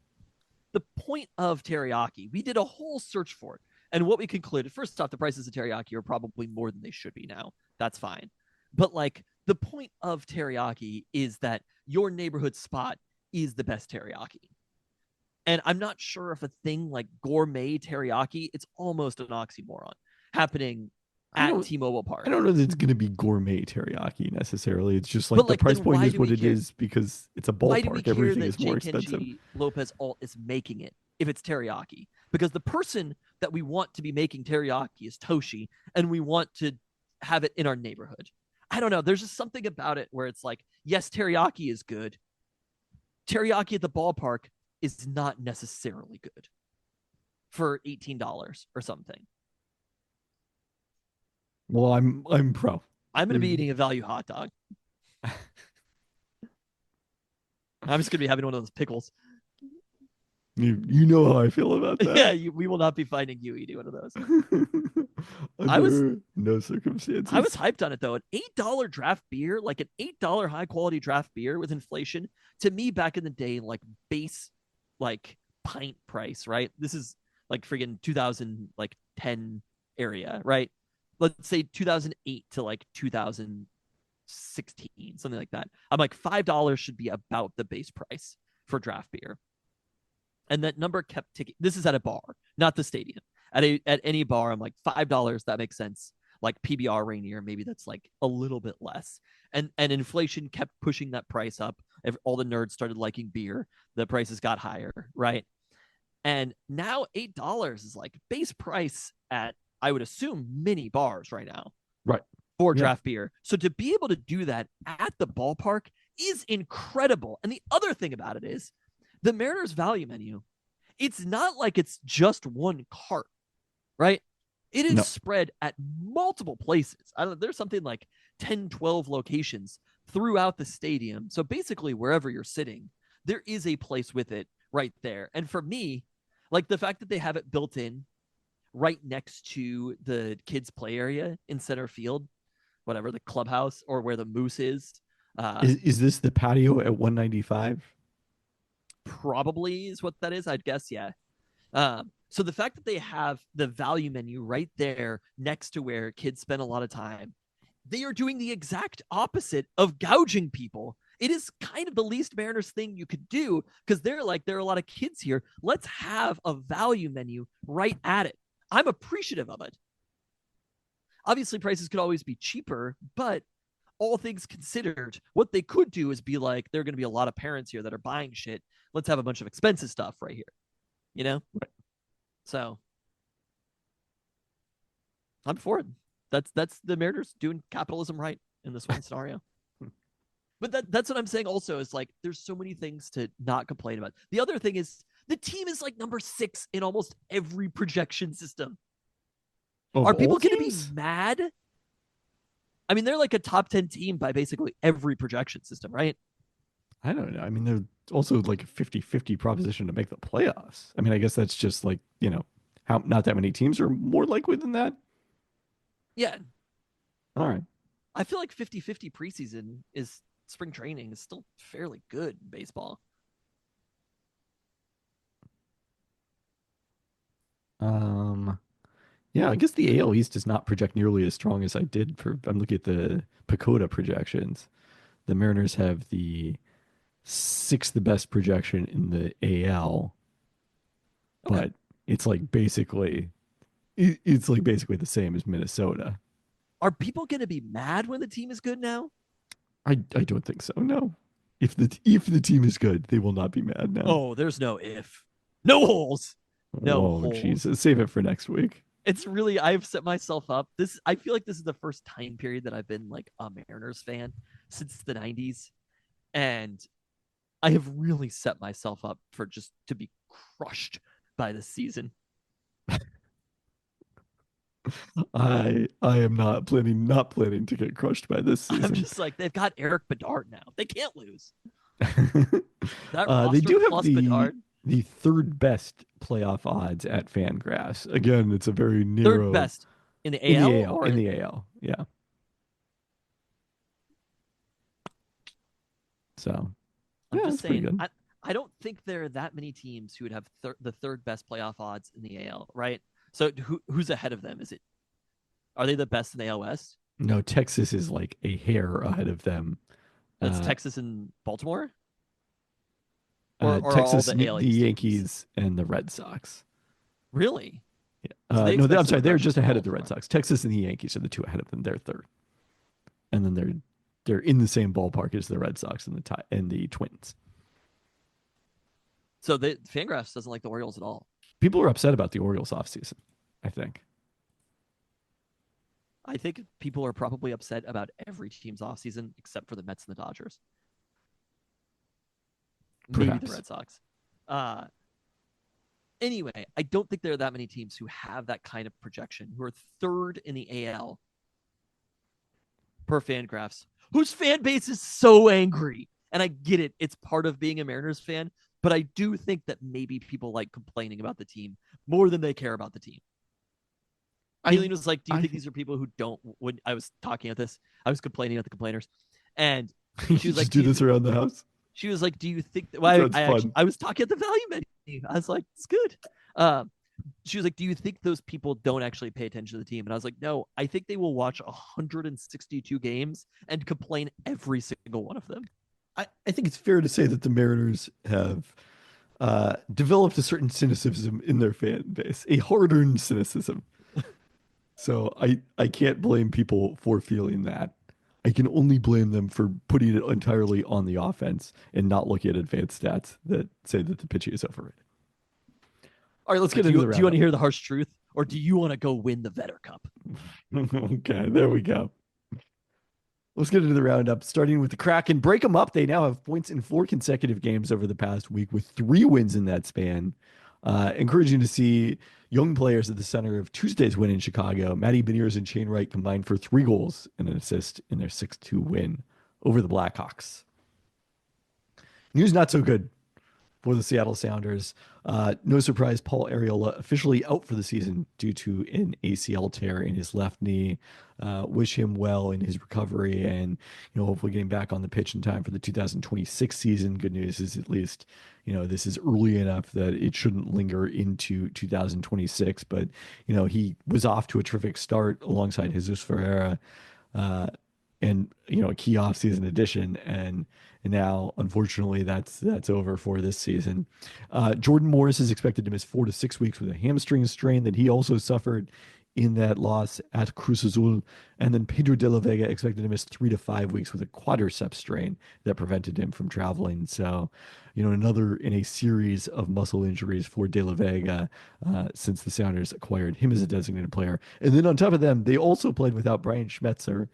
The point of teriyaki, we did a whole search for it. And what we concluded, first off, the prices of teriyaki are probably more than they should be now. That's fine. But like, the point of teriyaki is that your neighborhood spot is the best teriyaki. And I'm not sure if a thing like gourmet teriyaki, it's almost an oxymoron happening at T-Mobile Park. I don't know that it's going to be gourmet teriyaki necessarily. It's just like the price point is what it is because it's a ballpark. Everything is more expensive. Lopez Alt is making it if it's teriyaki, because the person that we want to be making teriyaki is Toshi, and we want to have it in our neighborhood. I don't know. There's just something about it where it's like, yes, teriyaki is good. Teriyaki at the ballpark is not necessarily good for $18 or something. Well, I'm pro. I'm going to be eating a value hot dog. I'm just going to be having one of those pickles. You know how I feel about that. Yeah, we will not be finding you eating one of those. Under no circumstances. I was hyped on it though. An $8 draft beer, like an $8 high quality draft beer with inflation, to me back in the day, like base, like pint price, right? This is like friggin' 2010 area, right? Let's say 2008 to like 2016, something like that. I'm like $5 should be about the base price for draft beer. And that number kept ticking. This is at a bar, not the stadium. At any bar, I'm like $5. That makes sense. like PBR Rainier, maybe that's like a little bit less. And inflation kept pushing that price up. All the nerds started liking beer. The prices got higher, right? And now $8 is like base price at, I would assume, mini bars right now Right. for Yeah. draft beer. So to be able to do that at the ballpark is incredible. And the other thing about it is the Mariners value menu. It's not like it's just one cart, right? It is No. spread at multiple places. There's something like 10, 12 locations throughout the stadium. So basically, wherever you're sitting, there is a place with it right there. And for me, like the fact that they have it built in right next to the kids' play area in center field, whatever, the clubhouse or where the moose is. Is this the patio at 195? Probably is what that is. I'd guess, yeah. So the fact that they have the value menu right there next to where kids spend a lot of time, they are doing the exact opposite of gouging people. It is kind of the least Mariners thing you could do because they're like, there are a lot of kids here. Let's have a value menu right at it. I'm appreciative of it. Obviously, prices could always be cheaper, but all things considered, what they could do is be like, there are going to be a lot of parents here that are buying shit. Let's have a bunch of expensive stuff right here, you know? Right. So I'm for it. That's the Mariners doing capitalism right in this one scenario. But that's what I'm saying also is like there's so many things to not complain about. The other thing is the team is like number 6 in almost every projection system. Are people going to be mad? I mean, they're like a top 10 team by basically every projection system, right? I don't know. I mean, they're also like a 50-50 proposition to make the playoffs. I mean, I guess that's just like, how not that many teams are more likely than that. Yeah. All right. I feel like 50-50 preseason is spring training is still fairly good in baseball. Yeah, I guess the AL East does not project nearly as strong as I did I'm looking at the Pacoda projections. The Mariners have the 6th best projection in the AL, Okay. but it's like basically the same as Minnesota. Are people going to be mad when the team is good now? I don't think so. No. If the team is good, they will not be mad now. Oh, there's no if. No holes. No Whoa, holes. Jesus. Save it for next week. It's really, I've set myself up. I feel like this is the first time period that I've been like a Mariners fan since the 90s. And I have really set myself up for just to be crushed by this season. I am not planning to get crushed by this season. I'm just like, they've got Eric Bedard now. They can't lose. They do have the 3rd best playoff odds at Fangraphs. Again, it's a very narrow 3rd best in the AL. In the AL, yeah. So I'm yeah, just saying, good. I don't think there are that many teams who would have the 3rd best playoff odds in the AL, right? So who's ahead of them? Are they the best in the AL West? No, Texas is like a hair ahead of them. That's Texas and Baltimore? Or Texas, all the Yankees, and the Red Sox. Really? Yeah. So No, I'm sorry. They're just ahead of the Baltimore. Red Sox. Texas and the Yankees are the 2 ahead of them. They're 3rd, and then they're in the same ballpark as the Red Sox and the Twins. So the Fangraphs doesn't like the Orioles at all. People are upset about the Orioles offseason, I think. I think people are probably upset about every team's offseason except for the Mets and the Dodgers. Maybe the Red Sox. Anyway, I don't think there are that many teams who have that kind of projection, who are 3rd in the AL per Fangraphs, whose fan base is so angry. And I get it. It's part of being a Mariners fan. But I do think that maybe people like complaining about the team more than they care about the team. Aileen was like, do you think these are people who don't, when I was talking at this, I was complaining at the complainers. And she was like, do this around the house? She was like, do you think that, well, I was talking at the value menu. I was like, it's good. She was like, do you think those people don't actually pay attention to the team? And I was like, no, I think they will watch 162 games and complain every single one of them. I think it's fair to say that the Mariners have developed a certain cynicism in their fan base, a hard-earned cynicism. So I can't blame people for feeling that. I can only blame them for putting it entirely on the offense and not looking at advanced stats that say that the pitching is overrated. All right, let's But get into the do you want roundup. to hear the harsh truth, or do you want to go win the Vetter Cup? Okay, there we go. Let's get into the roundup, starting with the Kraken. Break them up. They now have points in 4 consecutive games over the past week with 3 wins in that span. Encouraging to see young players at the center of Tuesday's win in Chicago. Matty Beniers and Shane Wright combined for 3 goals and an assist in their 6-2 win over the Blackhawks. News not so good for the Seattle Sounders. No surprise, Paul Arriola officially out for the season due to an ACL tear in his left knee. Wish him well in his recovery and, hopefully getting back on the pitch in time for the 2026 season. Good news is at least, this is early enough that it shouldn't linger into 2026. But, he was off to a terrific start alongside Jesus Ferreira. And a key offseason addition, and now unfortunately that's over for this season. Jordan Morris is expected to miss 4 to 6 weeks with a hamstring strain that he also suffered in that loss at Cruz Azul, and then Pedro de la Vega expected to miss 3 to 5 weeks with a quadriceps strain that prevented him from traveling. So, another in a series of muscle injuries for de la Vega since the Sounders acquired him as a designated player. And then on top of them, they also played without Brian Schmetzer.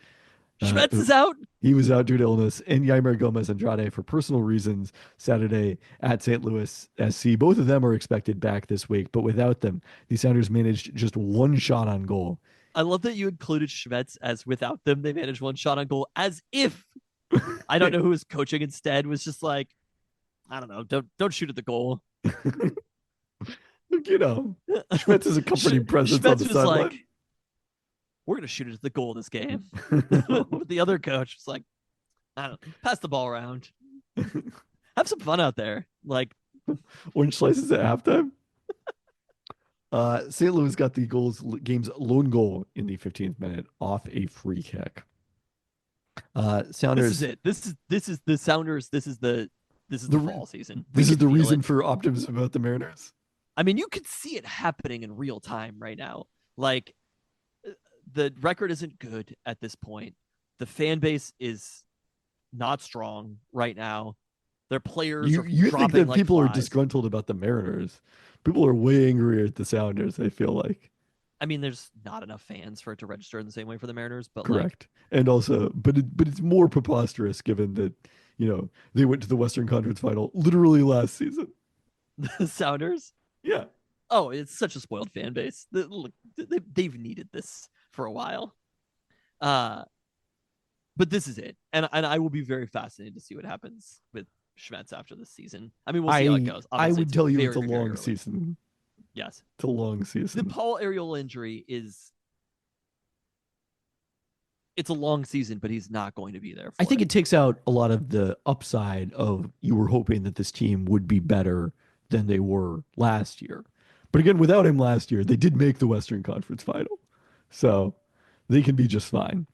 Schmetz is out. He was out due to illness, and Yaimer Gomez Andrade for personal reasons Saturday at St. Louis SC. Both of them are expected back this week, but without them, the Sounders managed just 1 shot on goal. I love that you included Schmetz as without them, they managed 1 shot on goal, as if I don't know who was coaching instead was just like, I don't know, don't shoot at the goal. Schmetz is a comforting presence on the Schmetz was sideline. like, we're gonna shoot it at the goal this game. The other coach was like, I don't know, pass the ball around. Have some fun out there. Like Orange slices at halftime. St. Louis got the game's lone goal in the 15th minute off a free kick. Sounders. This is it. This is the Sounders. This is the fall season. This is the reason for optimism about the Mariners. I mean, you could see it happening in real time right now. Like, the record isn't good at this point. The fan base is not strong right now. Their players are you think that like people flies. are disgruntled about the Mariners? People are way angrier at the Sounders, I feel like. I mean, there's not enough fans for it to register in the same way for the Mariners, but correct. And also, but it's more preposterous given that they went to the Western Conference Final literally last season. The Sounders, yeah. Oh, it's such a spoiled fan base. They've needed this for a while. But this is it. And I will be very fascinated to see what happens with Schmetz after this season. I mean, we'll see how it goes. Obviously, I would tell you it's a long early. season. Yes. It's a long season. The Paul Arriola injury it's a long season, but he's not going to be there. I think it takes out a lot of the upside of you were hoping that this team would be better than they were last year. But again, without him last year, they did make the Western Conference Final. So they can be just fine.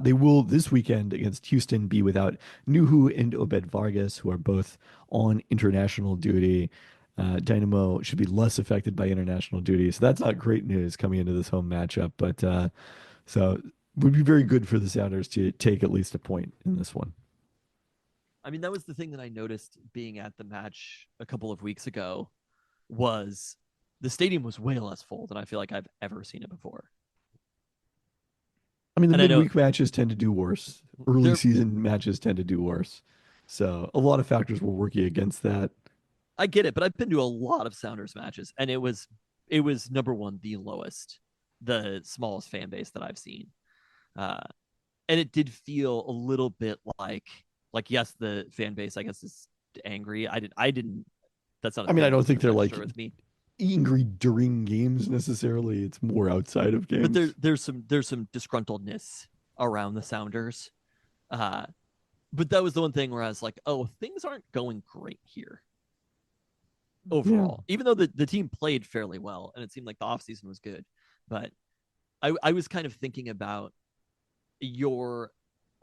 They will this weekend against Houston be without Nuhu and Obed Vargas, who are both on international duty. Dynamo should be less affected by international duty. So that's not great news coming into this home matchup. But so it would be very good for the Sounders to take at least a point in this one. I mean, that was the thing that I noticed being at the match a couple of weeks ago was the stadium was way less full than I feel like I've ever seen it before. I mean, the midweek matches tend to do worse. Early season matches tend to do worse. So a lot of factors were working against that. I get it, but I've been to a lot of Sounders matches, and it was number one, the lowest, the smallest fan base that I've seen. And it did feel a little bit like yes, the fan base, I guess, is angry. I didn't. That's not. I mean, I don't think they're like with me. Angry during games necessarily. It's more outside of games. But there's some disgruntledness around the Sounders. But that was the one thing where I was like, oh, things aren't going great here overall. Yeah. Even though the team played fairly well and it seemed like the offseason was good. But I was kind of thinking about your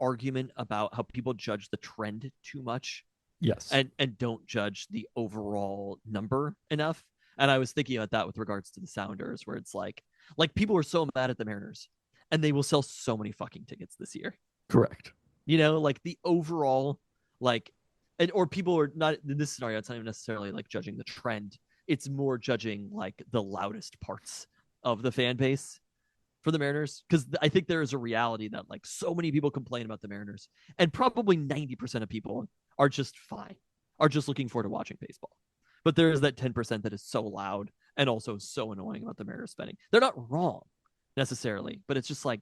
argument about how people judge the trend too much. Yes. And don't judge the overall number enough. And I was thinking about that with regards to the Sounders, where it's like, Like people are so mad at the Mariners, and they will sell so many fucking tickets this year. Correct. Like the overall, like, and or people are not in this scenario. It's not even necessarily like judging the trend. It's more judging like the loudest parts of the fan base for the Mariners, because I think there is a reality that like so many people complain about the Mariners, and probably 90% of people are just fine, are just looking forward to watching baseball. But there is that 10% that is so loud and also so annoying about the Mariners spending. They're not wrong necessarily, but it's just like,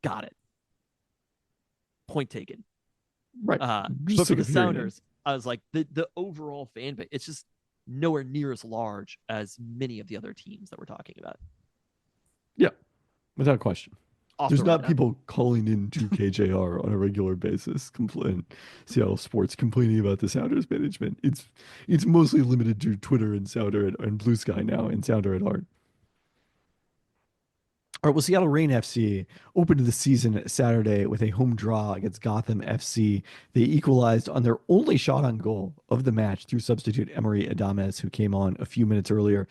got it. Point taken. Right. But for the Sounders, I was like, the overall fan base, it's just nowhere near as large as many of the other teams that we're talking about. Yeah, without question. Off There's the not lineup. people calling into KJR on a regular basis, Seattle sports complaining about the Sounders management. It's mostly limited to Twitter and Sounder and Blue Sky now and Sounder at heart. All right, well, Seattle Reign FC opened the season Saturday with a home draw against Gotham FC. They equalized on their only shot on goal of the match through substitute Emery Adames, who came on a few minutes earlier.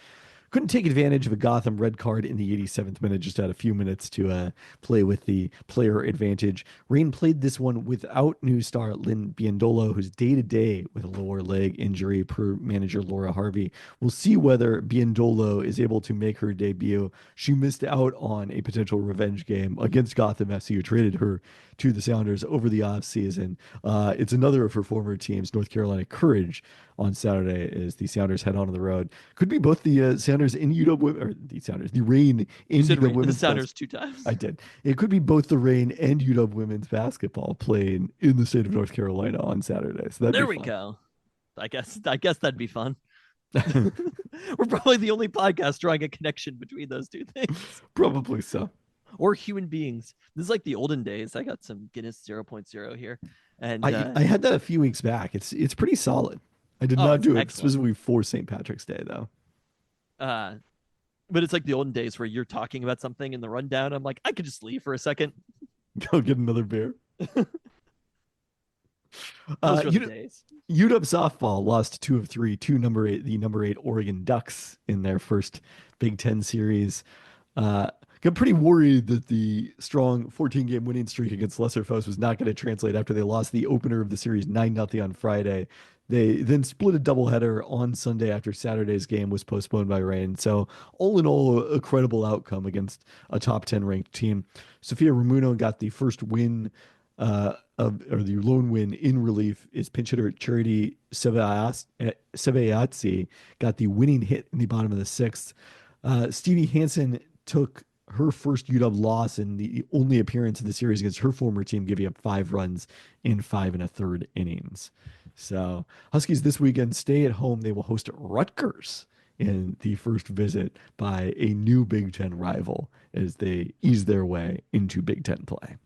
Couldn't take advantage of a Gotham red card in the 87th minute, just had a few minutes to play with the player advantage. Reign played this one without new star Lynn Biondolo, who's day-to-day with a lower leg injury per manager Laura Harvey. We'll see whether Biondolo is able to make her debut. She missed out on a potential revenge game against Gotham FC, who traded her to the Sounders over the offseason. It's another of her former teams, North Carolina Courage, on Saturday as the Sounders head on the road. Could be both the Sounders in UW women, or the Sounders, the Reign in UW women's. The Sounders 2 times. I did. It could be both the Reign and UW women's basketball playing in the state of North Carolina on Saturday. So there we go. I guess that'd be fun. We're probably the only podcast drawing a connection between those two things. Probably so. Or human beings. This is like the olden days. I got some Guinness 0.0 here, and I had that a few weeks back. It's pretty solid. I did not do it specifically for St. Patrick's Day, though. But it's like the olden days where you're talking about something in the rundown. I'm like, I could just leave for a second. Go get another beer. Those were the days. UW softball lost 2 of 3 to the number 8 Oregon Ducks in their first Big Ten series. Got pretty worried that the strong 14-game winning streak against lesser foes was not going to translate after they lost the opener of the series 9-0 on Friday. They then split a doubleheader on Sunday after Saturday's game was postponed by rain. So all in all, a credible outcome against a top 10 ranked team. Sophia Ramuno got the first win or the lone win in relief. Is pinch hitter Charity Sebayatsi got the winning hit in the bottom of the 6th. Stevie Hansen took her first UW loss in the only appearance in the series against her former team, giving up 5 runs in 5 1/3 innings. So Huskies this weekend stay at home. They will host Rutgers in the first visit by a new Big Ten rival as they ease their way into Big Ten play.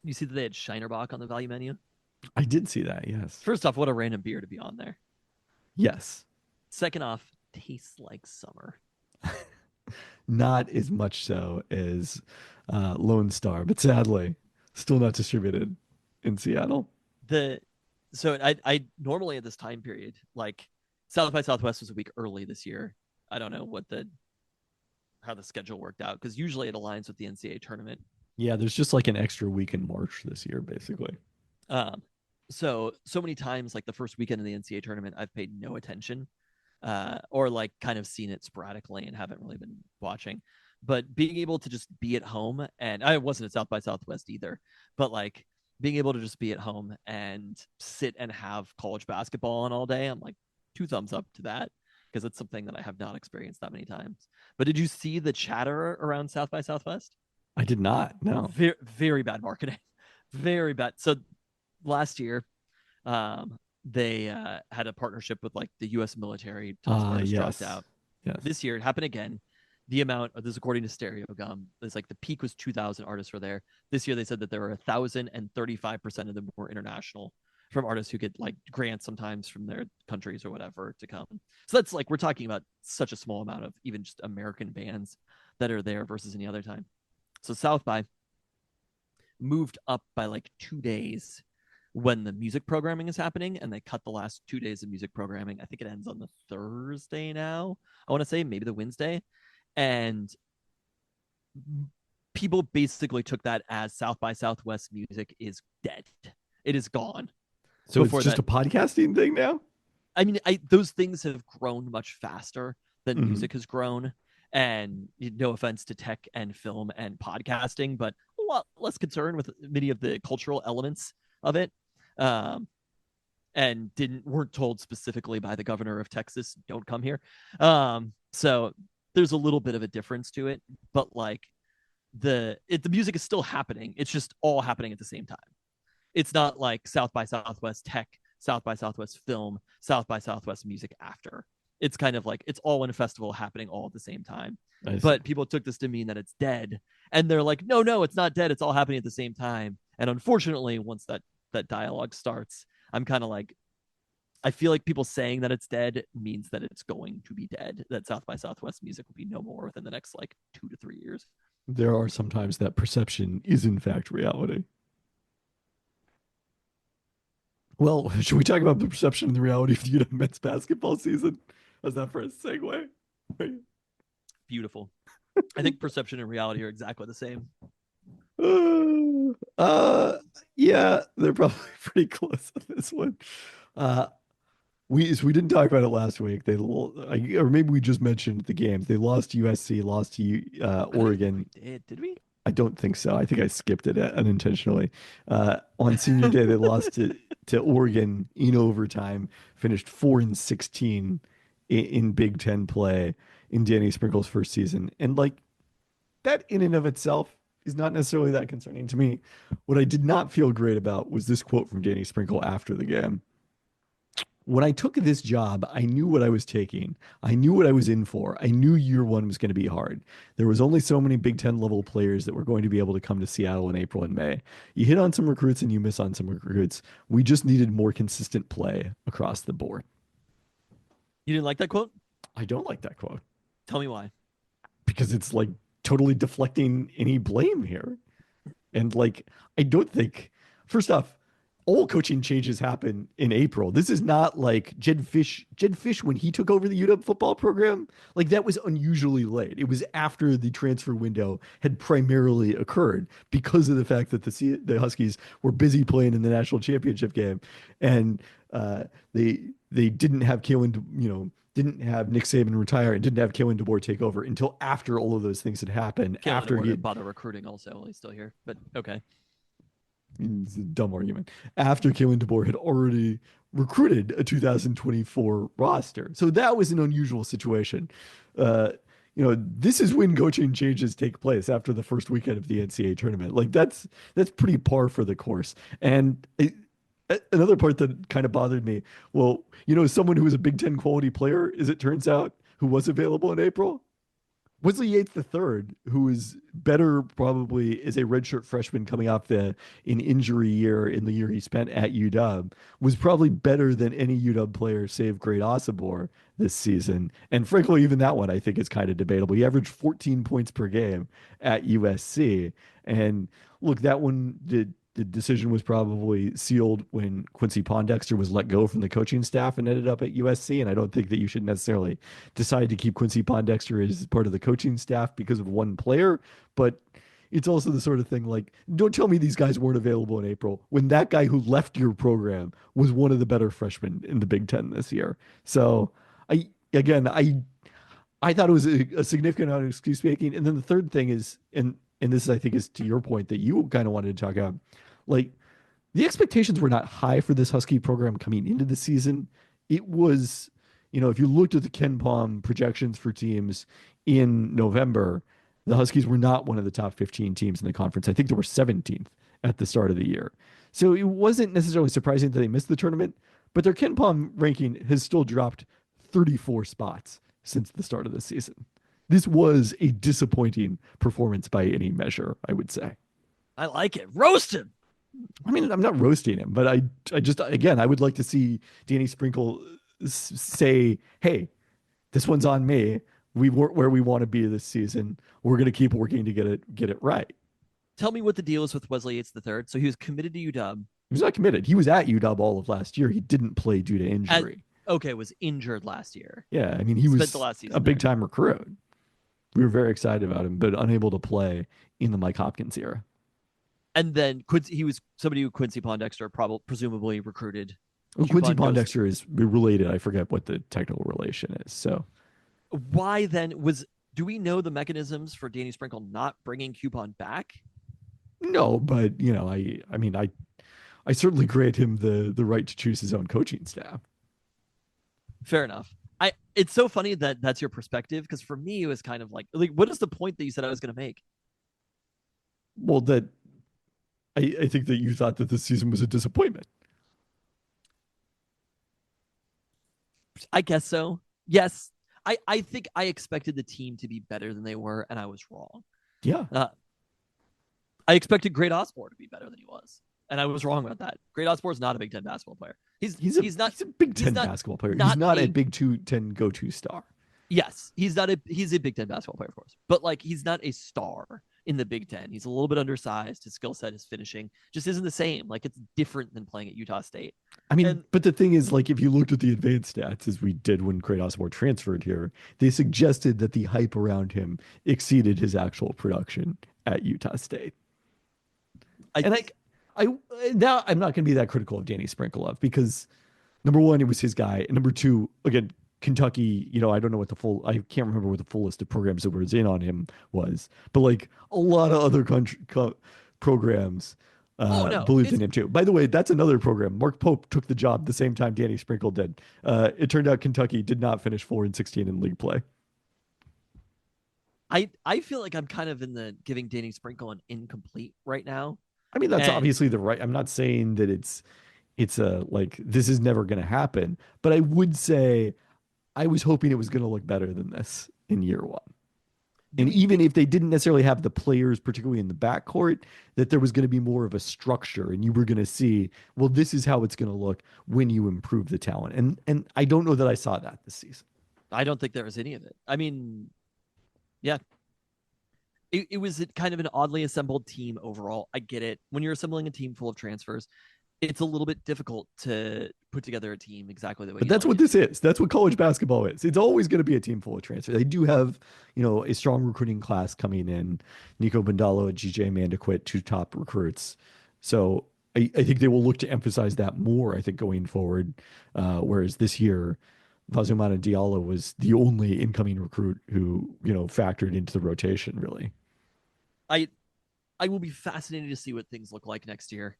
You see that they had Shinerbach on the value menu? I did see that, yes. First off, what a random beer to be on there. Yes. Second off, tastes like summer. Not as much so as Lone Star, but sadly, still not distributed in Seattle. So I normally at this time period, like South by Southwest was a week early this year. I don't know how the schedule worked out, because usually it aligns with the NCAA tournament. Yeah, there's just like an extra week in March this year, basically. So many times, like the first weekend of the NCAA tournament, I've paid no attention. Or like kind of seen it sporadically and haven't really been watching. But being able to just be at home, and I wasn't at South by Southwest either, but like being able to just be at home and sit and have college basketball on all day, I'm like 2 thumbs up to that, because it's something that I have not experienced that many times. But did you see the chatter around South by Southwest? I did not, no. Very, very bad marketing. Very bad. So last year, they had a partnership with like the U.S. military. Tons of artists dropped out. Yes. This year it happened again. The amount of this, according to Stereo Gum, is like the peak was 2,000 artists were there. This year they said that there were 1,000, and 35% of them were international, from artists who get like grants sometimes from their countries or whatever to come. So that's like, we're talking about such a small amount of even just American bands that are there versus any other time. So South by moved up by like 2 days when the music programming is happening, and they cut the last 2 days of music programming. I think it ends on the Thursday now. I want to say maybe the Wednesday. and people basically took that as South by Southwest music is dead. It is gone. So Before it's just that, a podcasting thing now? I mean, those things have grown much faster than Mhm. music has grown. And no offense to tech and film and podcasting, but a lot less concerned with many of the cultural elements of it. And weren't told specifically by the governor of Texas, don't come here. So there's a little bit of a difference to it, but like the music is still happening. It's just all happening at the same time. It's not like South by Southwest tech, South by Southwest film, South by Southwest music after. It's kind of like it's all in a festival happening all at the same time. But people took this to mean that it's dead. And they're like, no, it's not dead. It's all happening at the same time. And unfortunately, once that dialogue starts, I'm kind of like, I feel like people saying that it's dead means that it's going to be dead, that South by Southwest music will be no more within the next like 2 to 3 years. There are sometimes that perception is in fact reality. Well, should we talk about the perception and the reality of the UW men's basketball season? How's that for a segue? Beautiful. I think perception and reality are exactly the same. Yeah, they're probably pretty close on this one. We didn't talk about it last week. Or maybe we just mentioned the games. They lost to USC, lost to Oregon. Did we? I don't think so. I think I skipped it unintentionally. On senior day, they lost to Oregon in overtime, finished 4-16 in Big Ten play in Danny Sprinkle's first season. And like that in and of itself is not necessarily that concerning to me. What I did not feel great about was this quote from Danny Sprinkle after the game. When I took this job, I knew what I was taking. I knew what I was in for. I knew year one was going to be hard. There was only so many Big Ten level players that were going to be able to come to Seattle in April and May. You hit on some recruits and you miss on some recruits. We just needed more consistent play across the board. You didn't like that quote? I don't like that quote. Tell me why. Because it's like totally deflecting any blame here. And like, I don't think, first off, all coaching changes happen in April. This is not like Jed Fish when he took over the UW football program. Like that was unusually late. It was after the transfer window had primarily occurred because of the fact that the Huskies were busy playing in the national championship game, and they didn't have didn't have Nick Saban retire and didn't have Kalen DeBoer take over until after all of those things had happened. Kalen after DeBoer he didn't bother recruiting also while he's still here, but okay. It's a dumb argument. After Kalen DeBoer had already recruited a 2024 roster. So that was an unusual situation. This is when coaching changes take place after the first weekend of the NCAA tournament. Like that's pretty par for the course. And another part that kind of bothered me, well, someone who was a Big Ten quality player, as it turns out, who was available in April, Wesley Yates III, who is better probably as a redshirt freshman coming off an injury year in the year he spent at UW, was probably better than any UW player save Great Osobor this season. And frankly, even that one I think is kind of debatable. He averaged 14 points per game at USC. And look, that one the decision was probably sealed when Quincy Pondexter was let go from the coaching staff and ended up at USC. And I don't think that you should necessarily decide to keep Quincy Pondexter as part of the coaching staff because of one player. But it's also the sort of thing like, don't tell me these guys weren't available in April when that guy who left your program was one of the better freshmen in the Big Ten this year. So I thought it was a significant amount of excuse making. And then the third thing is, and this I think is to your point that you kind of wanted to talk about, like the expectations were not high for this Husky program coming into the season. It was, if you looked at the Ken Palm projections for teams in November, the Huskies were not one of the top 15 teams in the conference. I think they were 17th at the start of the year. So it wasn't necessarily surprising that they missed the tournament, but their Ken Palm ranking has still dropped 34 spots since the start of the season. This was a disappointing performance by any measure, I would say. I like it. Roast him. I mean, I'm not roasting him, but I just, again, I would like to see Danny Sprinkle say, hey, this one's on me. We weren't where we want to be this season. We're going to keep working to get it right. Tell me what the deal is with Wesley Yates III. So he was committed to UW. He was not committed. He was at UW all of last year. He didn't play due to injury. Was injured last year. Yeah, I mean, he was the last season a big time recruit. We were very excited about him, but unable to play in the Mike Hopkins era. And then he was somebody who Quincy Pondexter presumably recruited. Well, Quincy Coupon goes- Pondexter is related. I forget what the technical relation is. So Why then do we know the mechanisms for Danny Sprinkle not bringing Coupon back? no, but I mean, I certainly grant him the right to choose his own coaching staff. Fair enough. It's so funny that that's your perspective, because for me it was kind of like what is the point that you said I was going to make? Well, that I think that you thought that this season was a disappointment. I guess so. Yes. I think I expected the team to be better than they were, and I was wrong. Yeah. I expected Great Osborne to be better than he was, and I was wrong about that. Great Osborne is not a Big Ten basketball player. He's a Big Ten basketball player. He's not a Big Ten go-to star. Yes, he's a Big Ten basketball player, of course, but like he's not a star in the Big Ten. He's a little bit undersized. His skill set, his finishing just isn't the same. Like it's different than playing at Utah State. I mean, but the thing is, like, if you looked at the advanced stats, as we did when Great Osborne transferred here, they suggested that the hype around him exceeded his actual production at Utah State. I'm not going to be that critical of Danny Sprinkle because number one, it was his guy, and number two, again, Kentucky, I don't know I can't remember what the full list of programs that was in on him was, but like a lot of other programs believed in him too. By the way, that's another program. Mark Pope took the job the same time Danny Sprinkle did. It turned out Kentucky did not finish 4-16 in league play. I feel like I'm kind of in the giving Danny Sprinkle an incomplete right now. I mean, that's obviously the right. I'm not saying that it's like this is never going to happen, but I would say I was hoping it was going to look better than this in year one. And even if they didn't necessarily have the players, particularly in the backcourt, that there was going to be more of a structure and you were going to see, well, this is how it's going to look when you improve the talent. And I don't know that I saw that this season. I don't think there was any of it. I mean, yeah. It was kind of an oddly assembled team overall. I get it. When you're assembling a team full of transfers, it's a little bit difficult to put together a team exactly the way. But that's what this is. That's what college basketball is. It's always going to be a team full of transfers. They do have, a strong recruiting class coming in. Nico Bandalo and GJ Mandaquit, two top recruits. So I think they will look to emphasize that more, I think, going forward. Whereas this year, Vazumana Diallo was the only incoming recruit who, factored into the rotation, really. I will be fascinated to see what things look like next year,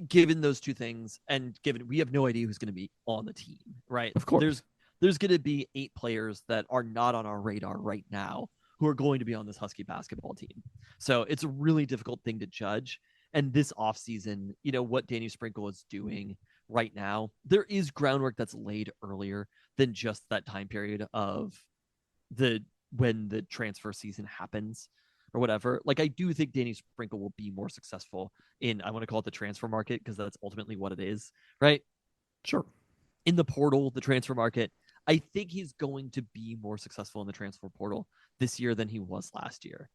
given those two things, and given we have no idea who's going to be on the team, right? Of course. There's going to be 8 players that are not on our radar right now who are going to be on this Husky basketball team. So it's a really difficult thing to judge. And this offseason, what Danny Sprinkle is doing right now, there is groundwork that's laid earlier than just that time period of when the transfer season happens or whatever. Like, I do think Danny Sprinkle will be more successful in, I want to call it the transfer market, because that's ultimately what it is, right? Sure. In the portal, the transfer market, I think he's going to be more successful in the transfer portal this year than he was last year.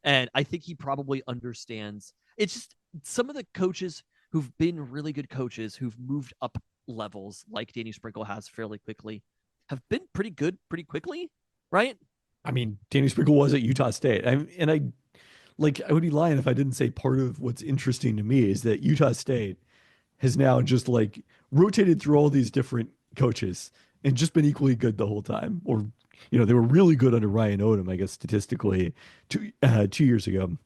And I think he probably understands. It's just some of the coaches who've been really good coaches who've moved up levels, like Danny Sprinkle has fairly quickly, have been pretty good pretty quickly, right? I mean, Danny Sprinkle was at Utah State. I would be lying if I didn't say part of what's interesting to me is that Utah State has now just rotated through all these different coaches and just been equally good the whole time. Or, they were really good under Ryan Odom, I guess, statistically 2 years ago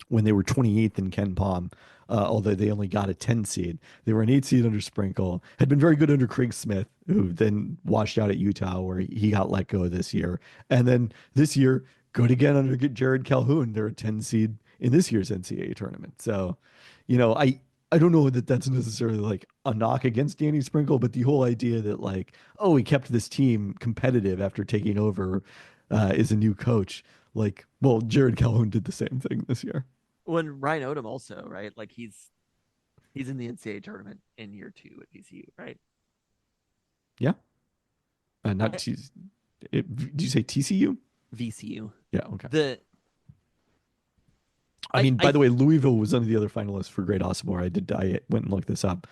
when they were 28th in Ken Palm, although they only got a 10 seed. They were an 8 seed under Sprinkle, had been very good under Craig Smith, who then washed out at Utah, where he got let go this year. And then this year, good again under Jared Calhoun. They're a 10 seed in this year's NCAA tournament. So, I don't know that that's necessarily a knock against Danny Sprinkle, but the whole idea that he kept this team competitive after taking over as a new coach. Jared Calhoun did the same thing this year. When Ryan Odom also, right? He's in the NCAA tournament in year 2 at VCU, right? Yeah. Did you say TCU? VCU. Yeah. Okay. By the way, Louisville was one of the other finalists for Great Osborne. I went and looked this up.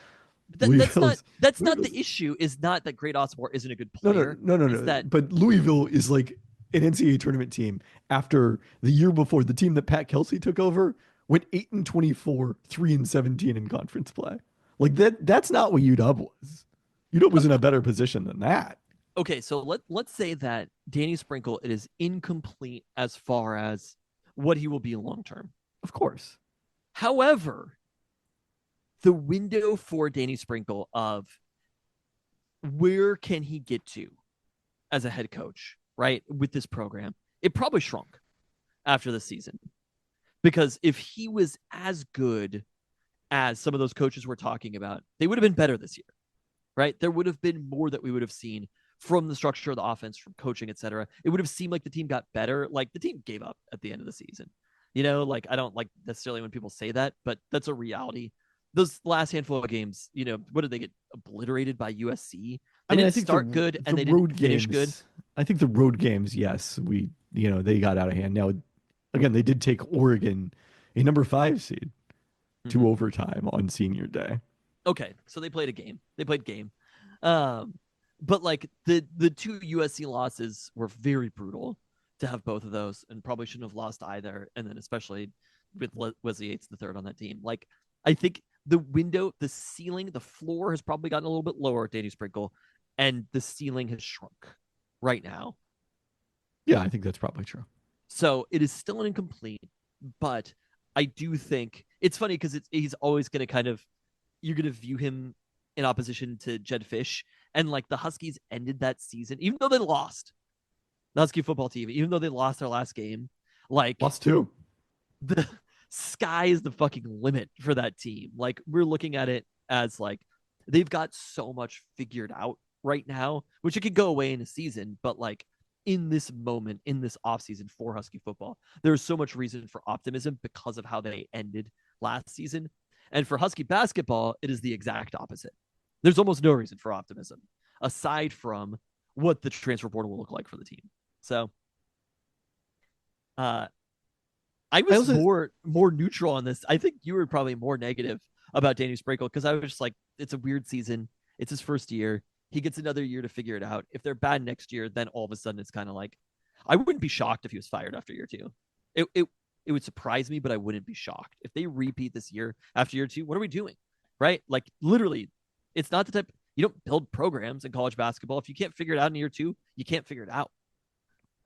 That's not the issue. Is not that Great Osborne isn't a good player. No. But Louisville is an NCAA tournament team after the year before, the team that Pat Kelsey took over went 8-24, 3-17 in conference play. Like that's not what UW was. UW was in a better position than that. Okay, so let's say that Danny Sprinkle, it is incomplete as far as what he will be long term. Of course. However, the window for Danny Sprinkle of where can he get to as a head coach, right, with this program, it probably shrunk after the season. Because if he was as good as some of those coaches we're talking about, they would have been better this year, right? There would have been more that we would have seen from the structure of the offense, from coaching, etc. It would have seemed like the team got better. Like the team gave up at the end of the season. You know, like I don't like necessarily when people say that, but that's a reality. Those last handful of games, you know, what did they get obliterated by USC? They didn't start good and they didn't finish good. I think the road games, yes, they got out of hand. Now, again, they did take Oregon, a number 5 seed, to overtime on senior day. Okay, so they played a game. They played game. But like the two USC losses were very brutal to have both of those, and probably shouldn't have lost either. And then especially with Wesley Yates the third on that team. Like I think the window, the ceiling, the floor has probably gotten a little bit lower at Danny Sprinkle, and the ceiling has shrunk right now. Yeah, I think that's probably true. So it is still an incomplete, but I do think it's funny because he's always going to kind of, you're going to view him in opposition to Jed Fish. And like the Huskies ended that season, even though they lost, the Husky football team, even though they lost their last game, like lost 2. The sky is the fucking limit for that team. Like we're looking at it as like they've got so much figured out right now, which it could go away in a season, but like in this moment, in this offseason for Husky football, there's so much reason for optimism because of how they ended last season. And for Husky basketball, it is the exact opposite. There's almost no reason for optimism aside from what the transfer portal will look like for the team. So I was more neutral on this. I think you were probably more negative about Danny Sprinkle because I was just like, it's a weird season. It's his first year. He gets another year to figure it out. If they're bad next year, then all of a sudden it's kind of like, I wouldn't be shocked if he was fired after year 2. It would surprise me, but I wouldn't be shocked. If they repeat this year after year 2, what are we doing? Right? Like literally, it's not the type, you don't build programs in college basketball. If you can't figure it out in year 2, you can't figure it out.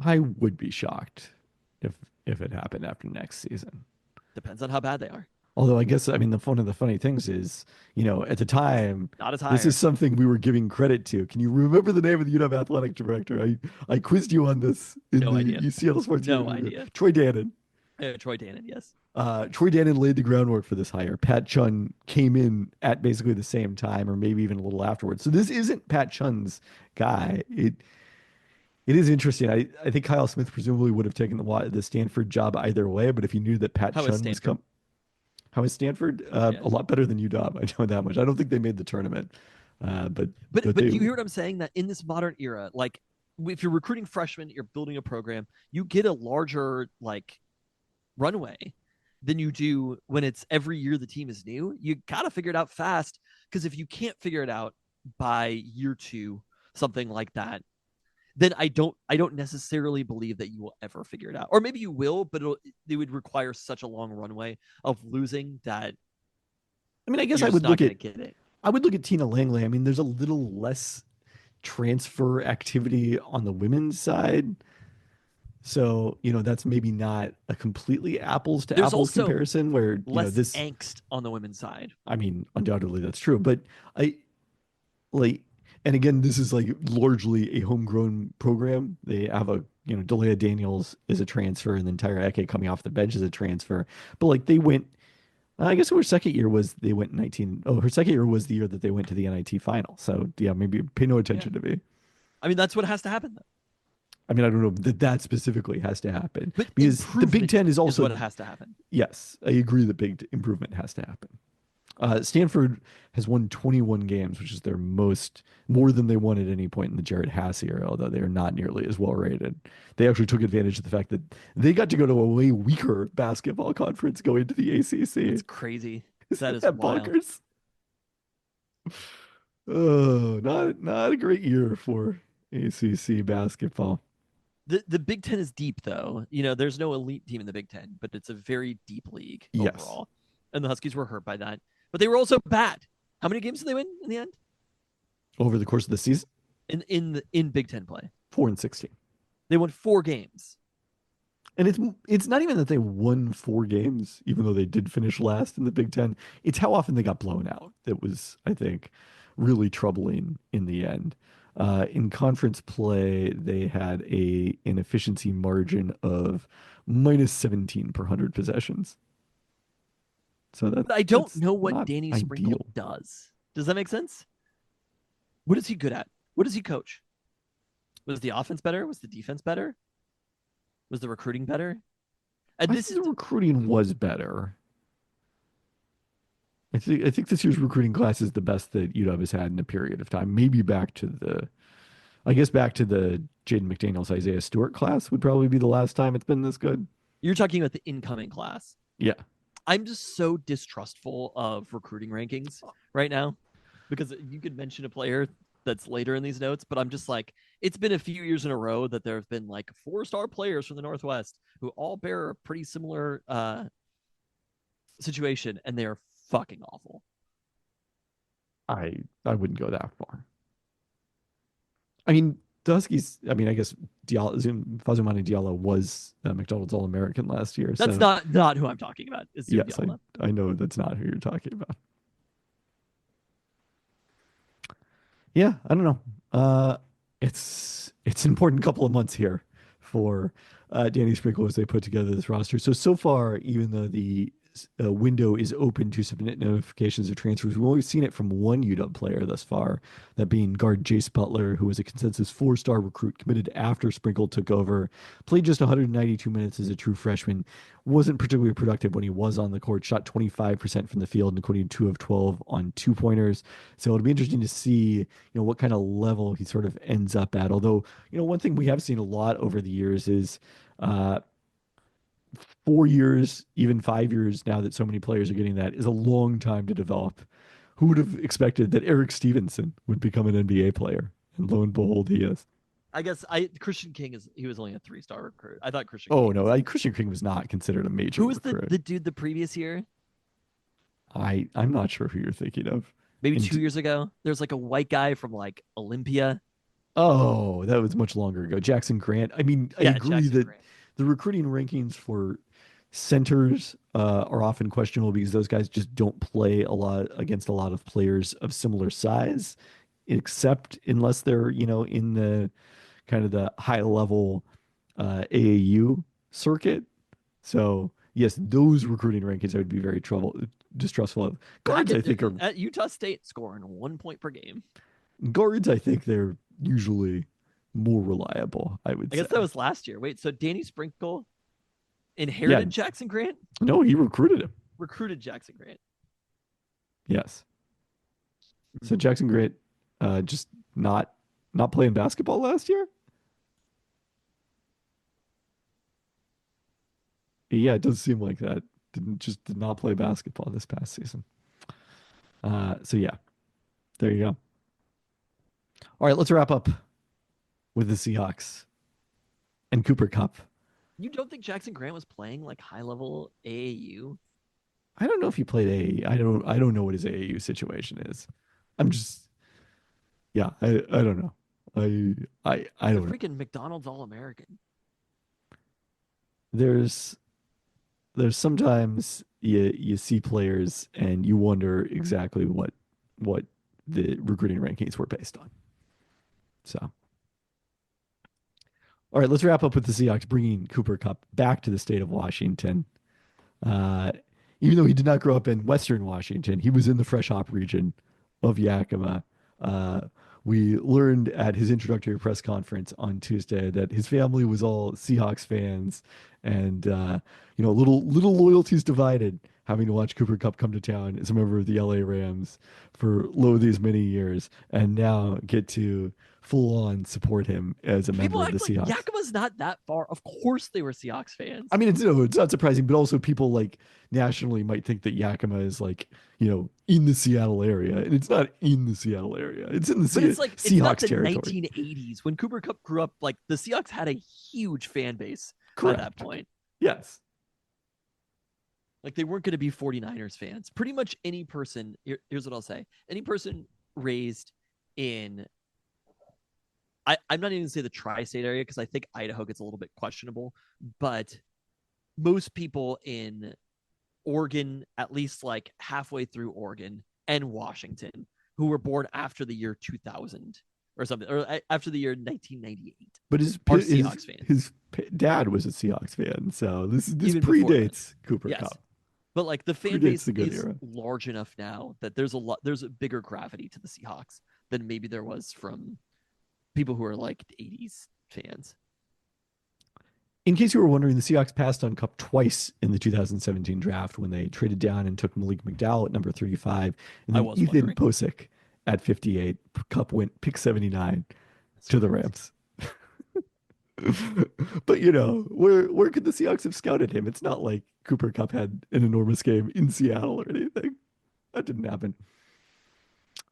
I would be shocked if it happened after next season. Depends on how bad they are. Although I guess, I mean, one of the funny things is, you know, at the time, not as high. This is something we were giving credit to. Can you remember the name of the UW athletic director? I quizzed you on this in no the idea. Seattle Sports. No idea. Troy Dannon. Troy Dannon, yes. Troy Dannon laid the groundwork for this hire. Pat Chun came in at basically the same time, or maybe even a little afterwards. So this isn't Pat Chun's guy. It is interesting. I think Kyle Smith presumably would have taken the Stanford job either way, but if he knew that Pat Chun was coming. How is Stanford? A lot better than UW. I know that much. I don't think they made the tournament. But you hear what I'm saying? That in this modern era, like if you're recruiting freshmen, you're building a program, you get a larger like runway than you do when it's every year the team is new. You got to figure it out fast, because if you can't figure it out by year 2, something like that, then I don't necessarily believe that you will ever figure it out. Or maybe you will, but it would require such a long runway of losing that. I mean, I guess I would look at Tina Langley. I mean, there's a little less transfer activity on the women's side. So, you know, that's maybe not a completely apples to apples comparison where, you know, this angst on the women's side. I mean, undoubtedly that's true, but and again, this is like largely a homegrown program. They have Delia Daniels is a transfer, and then Tyra Eke coming off the bench is a transfer. But like they went, I guess her second year was they went 19. Oh, her second year was the year that they went to the NIT final. So yeah, maybe pay no attention to me. I mean, that's what has to happen though. I mean, I don't know that specifically has to happen, but because the Big Ten is also what has to happen. Yes, I agree. The big improvement has to happen. Stanford has won 21 games, which is their more than they won at any point in the Jared Hass era, although they are not nearly as well rated. They actually took advantage of the fact that they got to go to a way weaker basketball conference going to the ACC. It's crazy. That is wild. Bonkers? Oh, not a great year for ACC basketball. The Big Ten is deep though. There's no elite team in the Big Ten, but it's a very deep league Yes. overall. And the Huskies were hurt by that. But they were also bad. How many games did they win in the end? Over the course of the season, In Big Ten play. 4-16. They won 4 games. And it's not even that they won 4 games, even though they did finish last in the Big Ten. It's how often they got blown out that was, I think, really troubling in the end. In conference play, they had an efficiency margin of -17 per 100 possessions. So But I don't that's know what not Danny Sprinkle ideal. does. Does that make sense? What is he good at? What does he coach? Was the offense better? Was the defense better? Was the recruiting better? And I this think is the recruiting was better. I think this year's recruiting class is the best that UW has had in a period of time. Maybe back to the Jaden McDaniels, Isaiah Stewart class would probably be the last time it's been this good. you're talking about the incoming class. Yeah. I'm just so distrustful of recruiting rankings right now because you could mention a player that's later in these notes, but I'm just like, it's been a few years in a row that there have been like 4-star players from the Northwest who all bear a pretty similar situation, and they are fucking awful. I wouldn't go that far. I mean, the Huskies, I mean, I guess Fazumani Diallo was a McDonald's All-American last year. That's So not who I'm talking about. Is yes, Diallo. I know that's not who you're talking about. Yeah, I don't know. It's an important couple of months here for Danny Sprinkle as they put together this roster. So far, even though the window is open to submit notifications of transfers, we've only seen it from one UW player thus far, that being guard Jace Butler, who was a consensus 4-star recruit committed after Sprinkle took over, played just 192 minutes as a true freshman, wasn't particularly productive when he was on the court, shot 25% from the field, including 2 of 12 on 2-pointers. So it'll be interesting to see, what kind of level he sort of ends up at. Although, one thing we have seen a lot over the years is 4 years, even 5 years now that so many players are getting that is a long time to develop. Who would have expected that Eric Stevenson would become an NBA player? And lo and behold, he is. I guess Christian King he was only a 3-star recruit. I thought Christian Oh King no, was, Christian King was not considered a major who was recruit. the dude the previous year? I'm not sure who you're thinking of. Maybe And 2 years ago. There's like a white guy from like Olympia. Oh, that was much longer ago. Jackson Grant. I mean, I Yeah, agree Jackson that Grant. the recruiting rankings for centers are often questionable because those guys just don't play a lot against a lot of players of similar size, except unless they're, in the kind of the high level AAU circuit. So yes, those recruiting rankings I would be very distrustful of. Guards, I think, are at Utah State scoring 1 point per game. guards. I think they're usually more reliable. I would I say. guess that was last year. Wait, so Danny Sprinkle inherited Yeah. Jackson Grant? No, he recruited him. Recruited Jackson Grant. Yes. So Jackson Grant just not playing basketball last year? Yeah, it does seem like that. Did not play basketball this past season. So yeah, there you go. All right, let's wrap up with the Seahawks and Cooper Cup. You don't think Jackson Grant was playing like high level AAU? I don't know if he played AAU. I don't know what his AAU situation is. I'm just I don't know. I The don't know. freaking McDonald's All American. There's sometimes you see players and you wonder exactly what the recruiting rankings were based on. So, all right, let's wrap up with the Seahawks bringing Cooper Cup back to the state of Washington. Uh, Even though he did not grow up in Western Washington, he was in the Fresh Hop region of Yakima. Uh, we learned at his introductory press conference on Tuesday that his family was all Seahawks fans, and little loyalties divided. Having to watch Cooper Cup come to town as a member of the LA Rams for lo these many years, and now get to full on support him as a member People of the act like Seahawks. Yakima's not that far. Of course they were Seahawks fans. I mean, it's not surprising, but also people like nationally might think that Yakima is like, in the Seattle area, and it's not in the Seattle area. It's in the but it's like it's not Seahawks the territory. 1980s when Cooper Cup grew up. Like the Seahawks had a huge fan base by that Correct. point. Yes. Like they weren't going to be 49ers fans. Pretty much any person, here's what I'll say. Any person raised in I'm not even going to say the tri-state area because I think Idaho gets a little bit questionable, but most people in Oregon, at least like halfway through Oregon and Washington, who were born after the year 2000 or something, or after the year 1998, But are Seahawks fans. His dad was a Seahawks fan, so this Even before predates Cooper Yes. Cup. But like the fan Predates base the good is era. large enough now that there's a bigger gravity to the Seahawks than maybe there was from people who are like 80s fans. In case you were wondering, the Seahawks passed on Cup twice in the 2017 draft when they traded down and took Malik McDowell at number 35, and then Ethan wondering. Posick at 58. Cup went pick 79 to the Rams. But where could the Seahawks have scouted him? It's not like Cooper Cup had an enormous game in Seattle or anything. That didn't happen.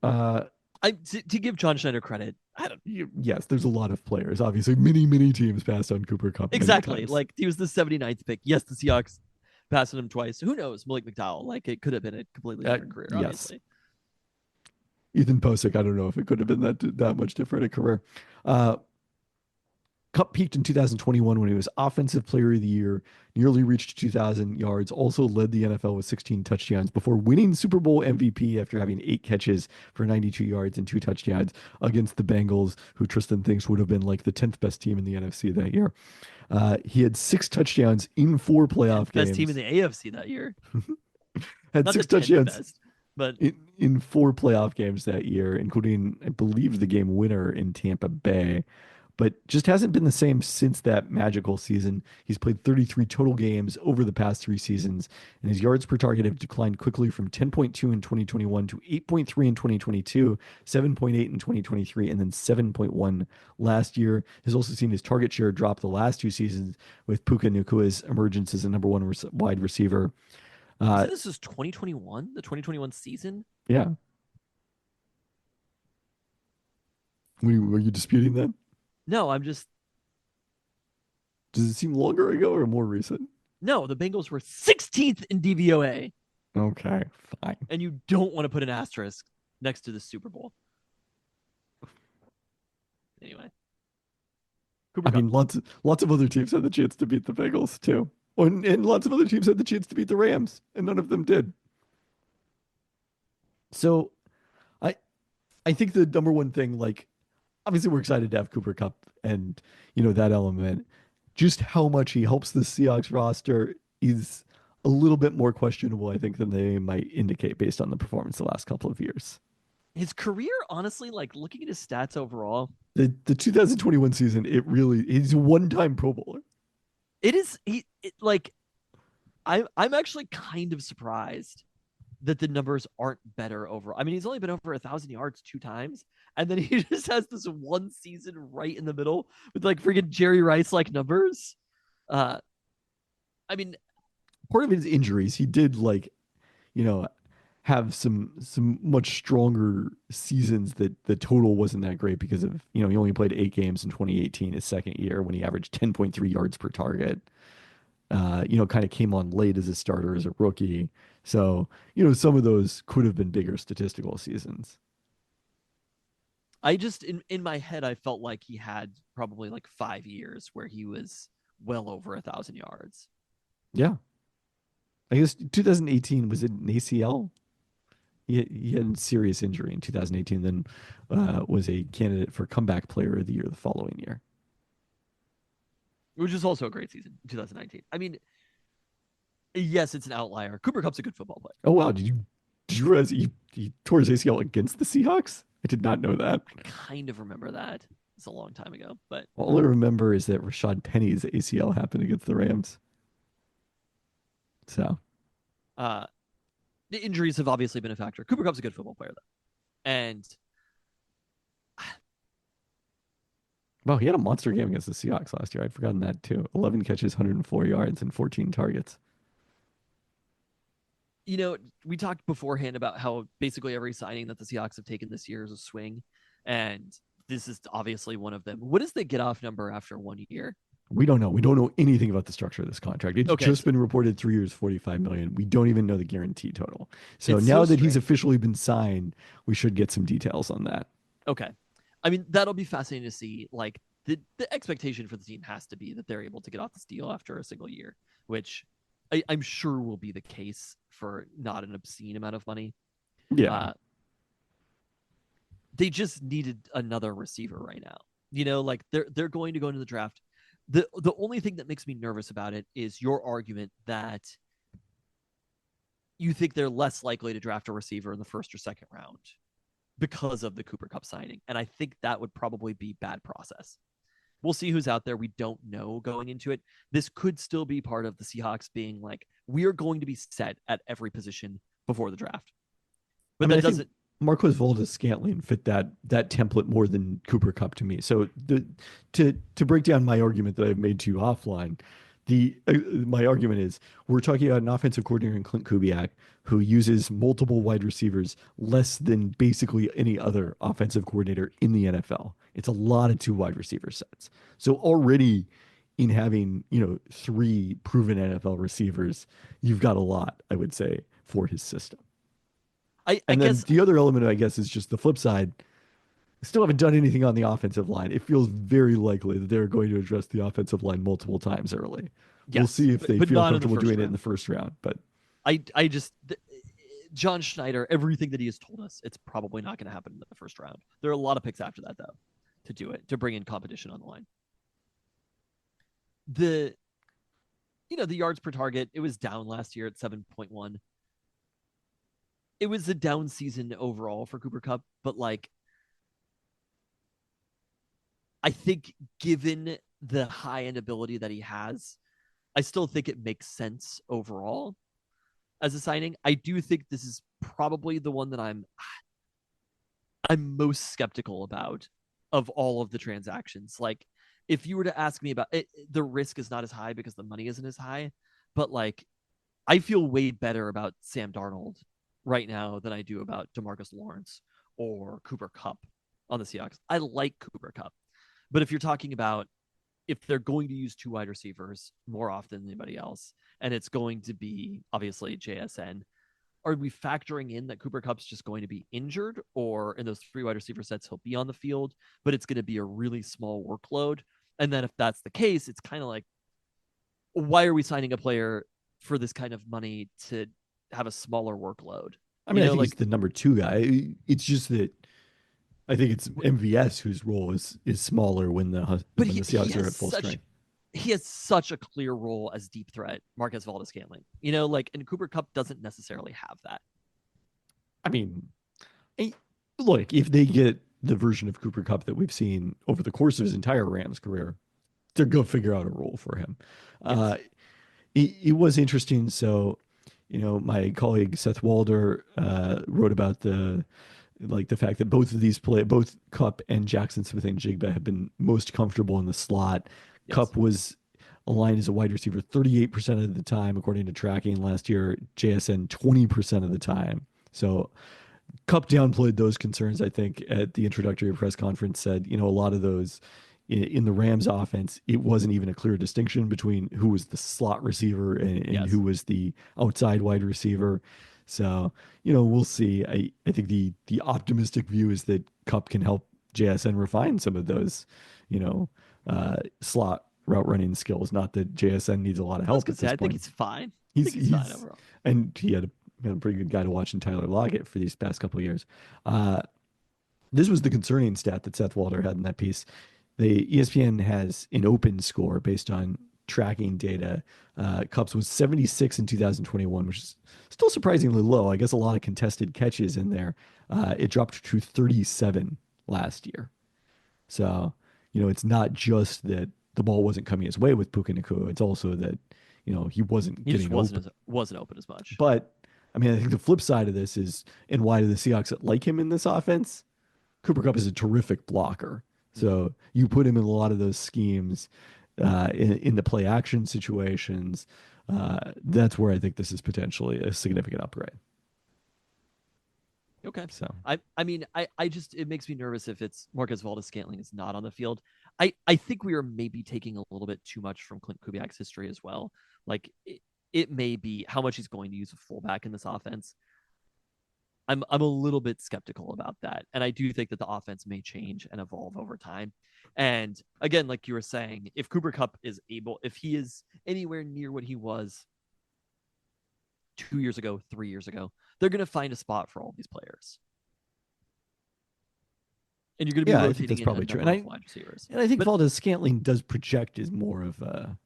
To give John Schneider credit, yes, there's a lot of players. Obviously, many teams passed on Cooper Cup. Exactly. Like he was the 79th pick. Yes, the Seahawks passed on him twice. Who knows? Malik McDowell. Like it could have been a completely different career, yes. obviously. Ethan Posick, I don't know if it could have been that much different a career. Cup peaked in 2021 when he was Offensive Player of the Year, nearly reached 2,000 yards, also led the NFL with 16 touchdowns before winning Super Bowl MVP after having 8 catches for 92 yards and 2 touchdowns against the Bengals, who Tristan thinks would have been like the 10th best team in the NFC that year. He had 6 touchdowns in 4 playoff games. Best team in the AFC that year. Had Not 6 the 10th touchdowns best, but in 4 playoff games that year, including, I believe, the game winner in Tampa Bay. But just hasn't been the same since that magical season. He's played 33 total games over the past 3 seasons, and his yards per target have declined quickly from 10.2 in 2021 to 8.3 in 2022, 7.8 in 2023, and then 7.1 last year. Has also seen his target share drop the last 2 seasons with Puka Nacua's emergence as a number 1 wide receiver. So this is 2021, the 2021 season? Yeah. Were you disputing that? No, I'm just. Does it seem longer ago or more recent? No, the Bengals were 16th in DVOA. Okay, fine. And you don't want to put an asterisk next to the Super Bowl. Anyway. I mean, lots of other teams had the chance to beat the Bengals too. And lots of other teams had the chance to beat the Rams, and none of them did. So I think the number one thing, like, obviously we're excited to have Cooper Kupp and, that element. Just how much he helps the Seahawks roster is a little bit more questionable, I think, than they might indicate based on the performance the last couple of years. His career, honestly, like looking at his stats overall, the 2021 season, he's a one-time Pro Bowler. It is I'm actually kind of surprised that the numbers aren't better overall. I mean, he's only been over 1,000 yards 2 times, and then he just has this one season right in the middle with like freaking Jerry Rice like numbers. I mean, part of his injuries, he did have some much stronger seasons that the total wasn't that great because of, he only played 8 games in 2018, his second year, when he averaged 10.3 yards per target. Kind of came on late as a starter as a rookie. So, some of those could have been bigger statistical seasons. I just, in my head, I felt like he had probably like 5 years where he was well over 1,000 yards. Yeah. I guess 2018 was it an ACL? He had a serious injury in 2018, then was a candidate for comeback player of the year the following year. Which is also a great season, 2019. I mean, yes, it's an outlier. Cooper Kupp's a good football player. Oh, wow. Did you realize he tore his ACL against the Seahawks? I did not know that. I kind of remember that. It's a long time ago. But all I remember is that Rashad Penny's ACL happened against the Rams. So. The injuries have obviously been a factor. Cooper Kupp's a good football player, though. And Wow, he had a monster game against the Seahawks last year. I'd forgotten that too. 11 catches, 104 yards, and 14 targets. You know, we talked beforehand about how basically every signing that the Seahawks have taken this year is a swing, and this is obviously one of them. What is the get off number after 1 year? We don't know. We don't know anything about the structure of this contract. It's Okay, just been reported 3 years, 45 million. We don't even know the guarantee total. So it's now so that he's strange. officially been signed, we should get some details on that. Okay, I mean that'll be fascinating to see. Like the expectation for the team has to be that they're able to get off this deal after a single year, which I'm sure will be the case for not an obscene amount of money. Yeah. Uh, they just needed another receiver right now. You know, like they're going to go into the draft. The only thing that makes me nervous about it is your argument that you think they're less likely to draft a receiver in the first or second round because of the Cooper Cup signing. And I think that would probably be bad process. We'll see who's out there. We don't know going into it. This could still be part of the Seahawks being like, we are going to be set at every position before the draft. But I mean, that I think doesn't. Marquez Valdes-Scantling fit that template more than Cooper Cup to me. So to break down my argument that I've made to you offline, my argument is we're talking about an offensive coordinator in Clint Kubiak who uses multiple wide receivers less than basically any other offensive coordinator in the NFL. It's a lot of two wide receiver sets. So already in having, 3 proven NFL receivers, you've got a lot, I would say, for his system. I And then guess the other element, I guess, is just the flip side. Still haven't done anything on the offensive line. It feels very likely that they're going to address the offensive line multiple times early. We'll yes, see if they but feel not in the comfortable first doing it in round. the first round. But I just John Schneider, everything that he has told us, it's probably not going to happen in the first round. There are a lot of picks after that though, to do it, to bring in competition on the line. The the yards per target, it was down last year at 7.1. It was a down season overall for Cooper Cup, but like I think given the high end ability that he has, I still think it makes sense overall as a signing. I do think this is probably the one that I'm most skeptical about of all of the transactions. Like, if you were to ask me about it, the risk is not as high because the money isn't as high. But like, I feel way better about Sam Darnold right now than I do about DeMarcus Lawrence or Cooper Cup on the Seahawks. I like Cooper Cup, but if you're talking about if they're going to use 2 wide receivers more often than anybody else, and it's going to be obviously JSN, are we factoring in that Cooper Cup's just going to be injured, or in those 3 wide receiver sets he'll be on the field, but it's going to be a really small workload? And then if that's the case, it's kind of like, why are we signing a player for this kind of money to have a smaller workload? I mean, I think he's Like the number 2 guy. It's just that I think it's MVS whose role is smaller when the but when the he Seahawks are has at full such strength. he has such a clear role as deep threat, Marquez Valdes-Scantling. Like, and Cooper Cup doesn't necessarily have that. I mean, look, if they get the version of Cooper Cup that we've seen over the course of his entire Rams career, they're going to figure out a role for him. Yes. It was interesting. So, my colleague Seth Walder wrote about the fact that both Cup and Jackson Smith and Jigba have been most comfortable in the slot. Yes. Cup was aligned as a wide receiver 38% of the time, according to tracking last year. JSN 20% of the time. So Cup downplayed those concerns, I think, at the introductory press conference, said, a lot of those in the Rams offense, it wasn't even a clear distinction between who was the slot receiver and Yes. who was the outside wide receiver. So, we'll see. I think the optimistic view is that Cup can help JSN refine some of those, slot route running skills. Not that JSN needs a lot of I was help gonna at say, this I think point. it's fine. I He's think he's fine he's overall. and he had a pretty good guy to watch in Tyler Lockett for these past couple of years. Uh, this was the concerning stat that Seth Walder had in that piece. The ESPN has an open score based on tracking data. Cups was 76 in 2021, which is still surprisingly low. I guess a lot of contested catches in there. It dropped to 37 last year. So, it's not just that the ball wasn't coming his way with Puka Nacua. It's also that, he wasn't He just getting open. wasn't open as much. But I mean, I think the flip side of this is, and why do the Seahawks like him in this offense? Cooper Cup is a terrific blocker. So you put him in a lot of those schemes in the play action situations. That's where I think this is potentially a significant upgrade. Okay. So I mean, I just, it makes me nervous if it's Marcus Valdes-Scantling is not on the field. I think we are maybe taking a little bit too much from Clint Kubiak's history as well. Like it may be how much he's going to use a fullback in this offense. I'm a little bit skeptical about that. And I do think that the offense may change and evolve over time. And again, like you were saying, if Cooper Kupp is able, if he is anywhere near what he was 2 years ago, 3 years ago, they're going to find a spot for all these players. And you're going to be yeah, I think rotating that's in a probably true. number of wide receivers. And I think But Valdez Scantling does project as more of a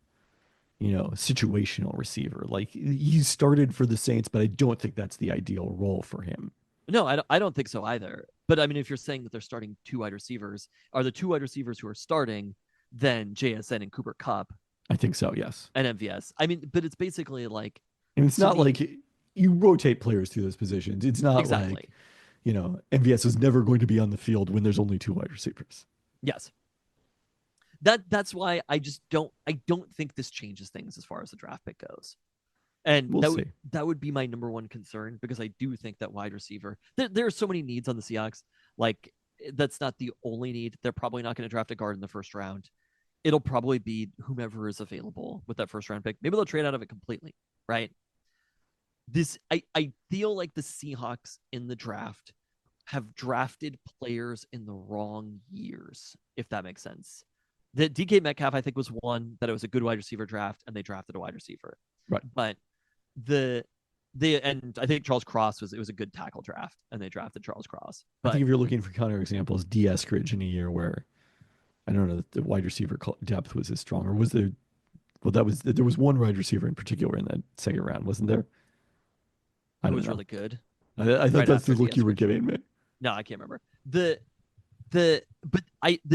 situational receiver. Like he started for the Saints, but I don't think that's the ideal role for him. no, I don't think so either. But I mean, if you're saying that they're starting two wide receivers, are the two wide receivers who are starting then JSN and Cooper Kupp I think so, yes. and MVS? I mean, but it's basically like, And it's to not me, like you rotate players through those positions. It's not exactly. like, MVS is never going to be on the field when there's only two wide receivers. Yes. That's why I don't think this changes things as far as the draft pick goes. And We'll see. that would be my number one concern, because I do think that wide receiver, there are so many needs on the Seahawks. Like, that's not the only need. They're probably not going to draft a guard in the first round. It'll probably be whomever is available with that first round pick. Maybe they'll trade out of it completely, right? I feel like the Seahawks in the draft have drafted players in the wrong years, if that makes sense. The DK Metcalf, I think, was one that it was a good wide receiver draft, and they drafted a wide receiver. Right. But and I think Charles Cross was a good tackle draft, and they drafted Charles Cross. I But think if you're looking for counter examples, D. Eskridge in a year where I don't know the wide receiver depth was as strong, or was there? Well, there was one wide receiver in particular in that second round, wasn't there? I it don't was know. really good. I thought Right that's the after look you were Eskridge. giving me. No, I can't remember. The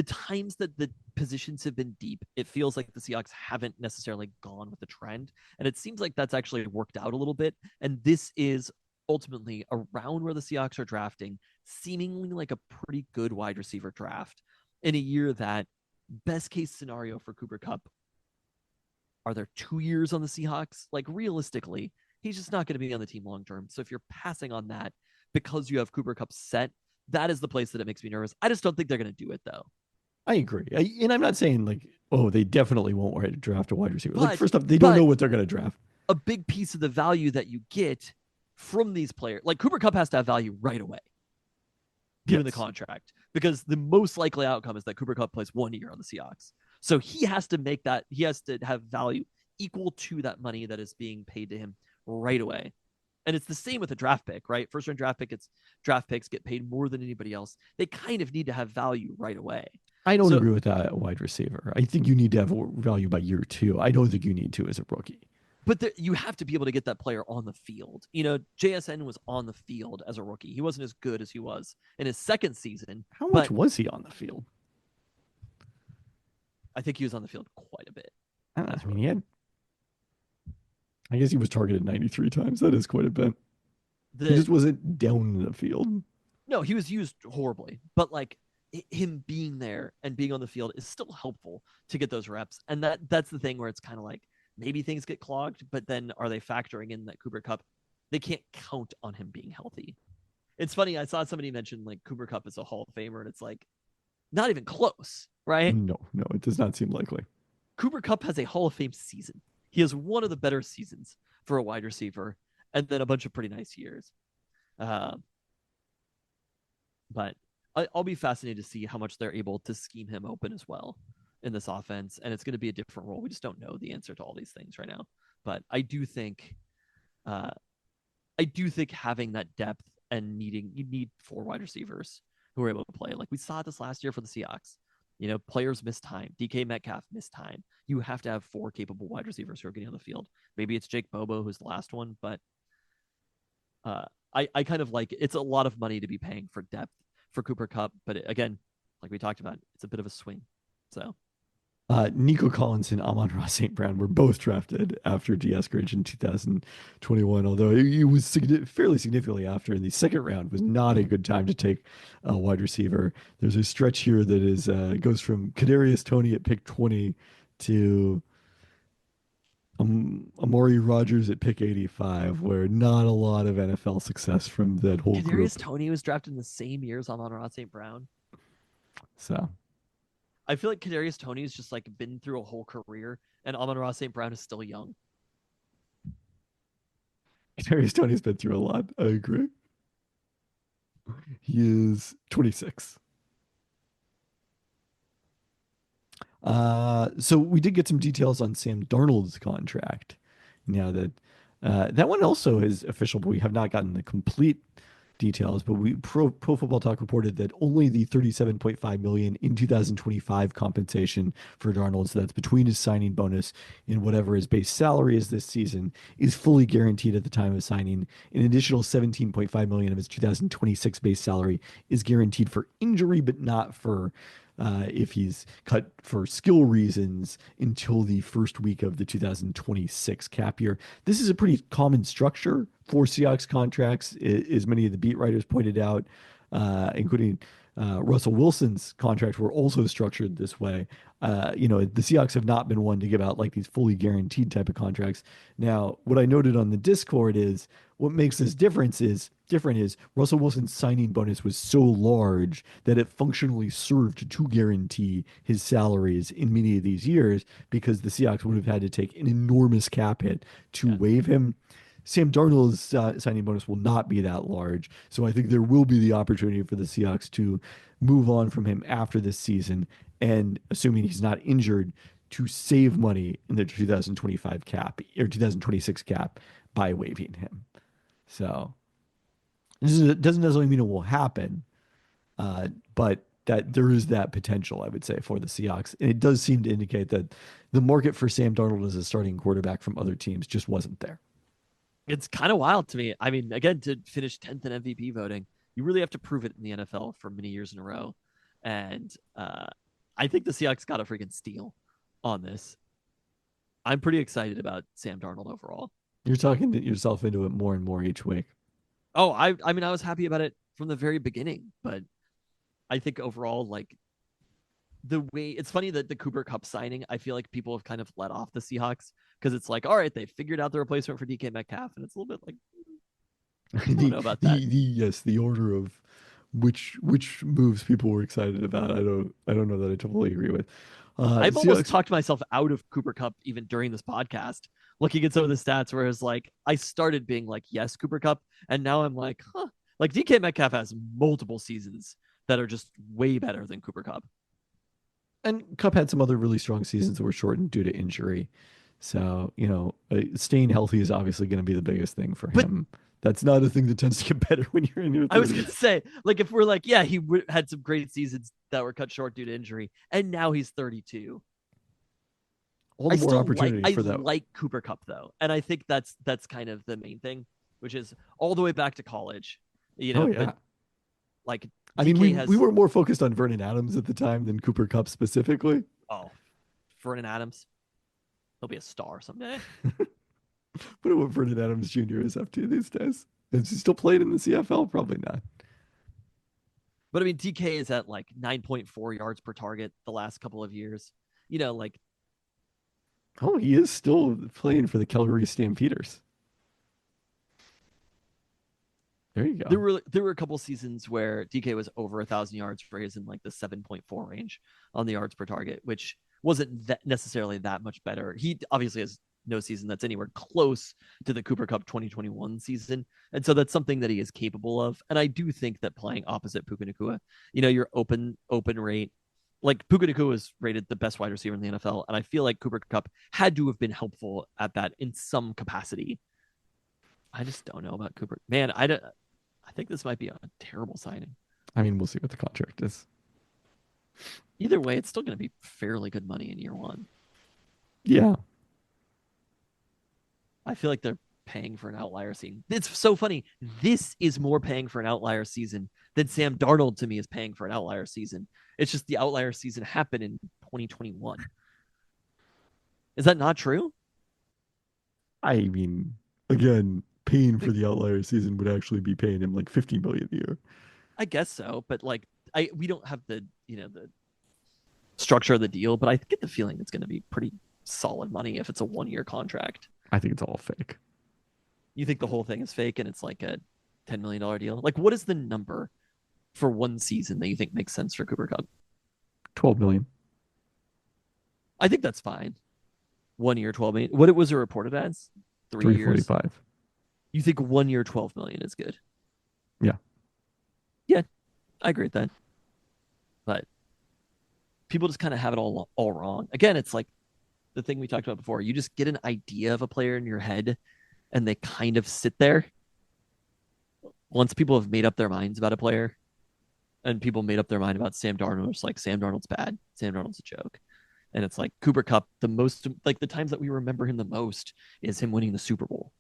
times that the positions have been deep, it feels like the Seahawks haven't necessarily gone with the trend, and it seems like that's actually worked out a little bit. And this is ultimately around where the Seahawks are drafting, seemingly like a pretty good wide receiver draft in a year that, best case scenario for Cooper Kupp, are there 2 years on the Seahawks? Like, realistically, he's just not going to be on the team long term. So if you're passing on that because you have Cooper Kupp set, that is the place that it makes me nervous. I just don't think they're going to do it, though. I agree, and I'm not saying like, oh, they definitely won't draft a wide receiver. Like, But- first off, they don't know but- what they're going to draft. A big piece of the value that you get from these players, like Cooper Kupp, has to have value right away, given the Yes. contract, because the most likely outcome is that Cooper Kupp plays 1 year on the Seahawks. So he has to have value equal to that money that is being paid to him right away. And it's the same with a draft pick, right? First round draft picks get paid more than anybody else. They kind of need to have value right away. I don't So- agree with that wide receiver. I think you need to have value by year 2. I don't think you need to as a rookie. But you have to be able to get that player on the field. JSN was on the field as a rookie. He wasn't as good as he was in his second season. How much But- was he on the field? I think he was on the field quite a bit. I don't know. I mean, he had. I guess he was targeted 93 times. That is quite a bit. He just wasn't down in the field. No, he was used horribly, but like him being there and being on the field is still helpful to get those reps. And that's the thing where it's kind of like, maybe things get clogged, but then are they factoring in that Cooper Kupp, they can't count on him being healthy? It's funny, I saw somebody mention like Cooper Kupp is a Hall of Famer, and it's like, not even close, right? No, it does not seem likely. Cooper Kupp has a Hall of Fame season. He has one of the better seasons for a wide receiver, and then a bunch of pretty nice years. But I'll be fascinated to see how much they're able to scheme him open as well in this offense, and it's going to be a different role. We just don't know the answer to all these things right now. But I do think having that depth and you need 4 wide receivers who are able to play. Like we saw this last year for the Seahawks. Players miss time. DK Metcalf missed time. You have to have 4 capable wide receivers who are getting on the field. Maybe it's Jake Bobo who's the last one, but I kind of like, it's a lot of money to be paying for depth for Cooper Kupp, but again, like we talked about, it's a bit of a swing. So Nico Collins and Amon-Ra St. Brown were both drafted after D. Eskridge in 2021, although it was fairly significantly after. In the second round was not a good time to take a wide receiver. There's a stretch here that is goes from Kadarius Toney at pick 20 to Amari Rogers at pick 85, where not a lot of NFL success from that whole Kadarius group. Toney was drafted in the same year as Amon-Ra St. Brown. So I feel like Kadarius Toney's just like been through a whole career, and Amon-Ra St. Brown is still young. Kadarius Toney's been through a lot. I agree. He is 26. So we did get some details on Sam Darnold's contract. Now that that one also is official, but we have not gotten the complete details. But Pro Football Talk reported that only the 37.5 million in 2025 compensation for Darnold, so that's between his signing bonus and whatever his base salary is this season, is fully guaranteed at the time of signing. An additional 17.5 million of his 2026 base salary is guaranteed for injury, but not for if he's cut for skill reasons until the first week of the 2026 cap year. This is a pretty common structure for Seahawks contracts, as many of the beat writers pointed out, including Russell Wilson's contracts were also structured this way. The Seahawks have not been one to give out like these fully guaranteed type of contracts. Now, what I noted on the Discord is what makes this different is Russell Wilson's signing bonus was so large that it functionally served to guarantee his salaries in many of these years because the Seahawks would have had to take an enormous cap hit to waive him. Sam Darnold's signing bonus will not be that large. So I think there will be the opportunity for the Seahawks to move on from him after this season and, assuming he's not injured, to save money in the 2025 cap or 2026 cap by waiving him. So it doesn't necessarily mean it will happen, but that there is that potential, I would say, for the Seahawks. And it does seem to indicate that the market for Sam Darnold as a starting quarterback from other teams just wasn't there. It's kind of wild to me. I mean, again, to finish 10th in MVP voting, you really have to prove it in the NFL for many years in a row. And I think the Seahawks got a freaking steal on this. I'm pretty excited about Sam Darnold overall. You're talking yourself into it more and more each week. Oh, I mean, I was happy about it from the very beginning, but I think overall, like, the way it's funny that the Cooper Kupp signing, I feel like people have kind of let off the Seahawks because it's like, all right, they figured out the replacement for DK Metcalf, and it's a little bit like, I don't know about that. Yes, the order of which moves people were excited about. I don't know that I totally agree with. I've almost talked myself out of Cooper Kupp even during this podcast, looking at some of the stats where it's like I started being like, yes, Cooper Kupp, and now I'm like, huh. Like DK Metcalf has multiple seasons that are just way better than Cooper Kupp. And Kupp had some other really strong seasons that were shortened due to injury. So, staying healthy is obviously going to be the biggest thing for him. That's not a thing that tends to get better when you're in your 30s. I was going to say, like, if we're like, yeah, he had some great seasons that were cut short due to injury, and now he's 32. All the more opportunity for that. I like Cooper Kupp, though. And I think that's kind of the main thing, which is all the way back to college. But, like, I mean, we were more focused on Vernon Adams at the time than Cooper Kupp specifically. Oh, Vernon Adams. He'll be a star someday. But what Vernon Adams Jr. is up to these days. Is he still playing in the CFL? Probably not. But I mean, DK is at like 9.4 yards per target the last couple of years. Like. Oh, he is still playing for the Calgary Stampeders. There you go. There were a couple seasons where DK was over 1,000 yards for his in like the 7.4 range on the yards per target, which wasn't necessarily that much better. He obviously has no season that's anywhere close to the Cooper Kupp 2021 season. And so that's something that he is capable of. And I do think that playing opposite Puka Nacua, your open rate, like Puka Nacua was rated the best wide receiver in the NFL. And I feel like Cooper Kupp had to have been helpful at that in some capacity. I just don't know about Cooper. Man, I think this might be a terrible signing. I mean, we'll see what the contract is. Either way, it's still going to be fairly good money in year one. Yeah. I feel like they're paying for an outlier season. It's so funny. This is more paying for an outlier season than Sam Darnold to me is paying for an outlier season. It's just the outlier season happened in 2021. Is that not true? I mean, again, paying for the outlier season would actually be paying him like 50 million a year. I guess so, but like we don't have the the structure of the deal, but I get the feeling it's going to be pretty solid money if it's a 1-year contract. I think it's all fake. You think the whole thing is fake and it's like a $10 million deal? Like, what is the number for one season that you think makes sense for Cooper Cup? 12 million. I think that's fine. 1 year, 12 million. What was it reported as? 3 years. 345. You think 1 year, 12 million is good? Yeah. Yeah, I agree with that. But people just kind of have it all wrong. Again, it's like the thing we talked about before. You just get an idea of a player in your head, and they kind of sit there. Once people have made up their minds about a player, and people made up their mind about Sam Darnold, it's like Sam Darnold's bad. Sam Darnold's a joke. And it's like Cooper Cup, the most, like the times that we remember him the most is him winning the Super Bowl.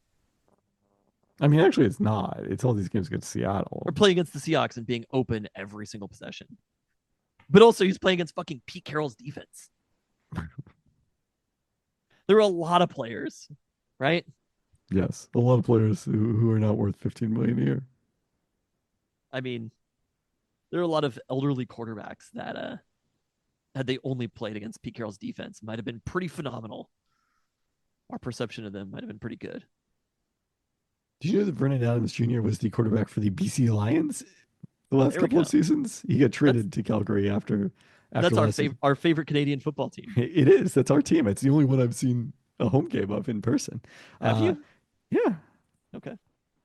I mean, actually, it's not. It's all these games against Seattle. Or playing against the Seahawks and being open every single possession. But also, he's playing against fucking Pete Carroll's defense. There are a lot of players, right? Yes, a lot of players who are not worth 15 million a year. I mean, there are a lot of elderly quarterbacks that, had they only played against Pete Carroll's defense, might have been pretty phenomenal. Our perception of them might have been pretty good. Did you know that Vernon Adams Jr. was the quarterback for the BC Lions the last couple of seasons? He got traded to Calgary after that's our favorite Canadian football team. It is. That's our team. It's the only one I've seen a home game of in person. Have you? Yeah. Okay.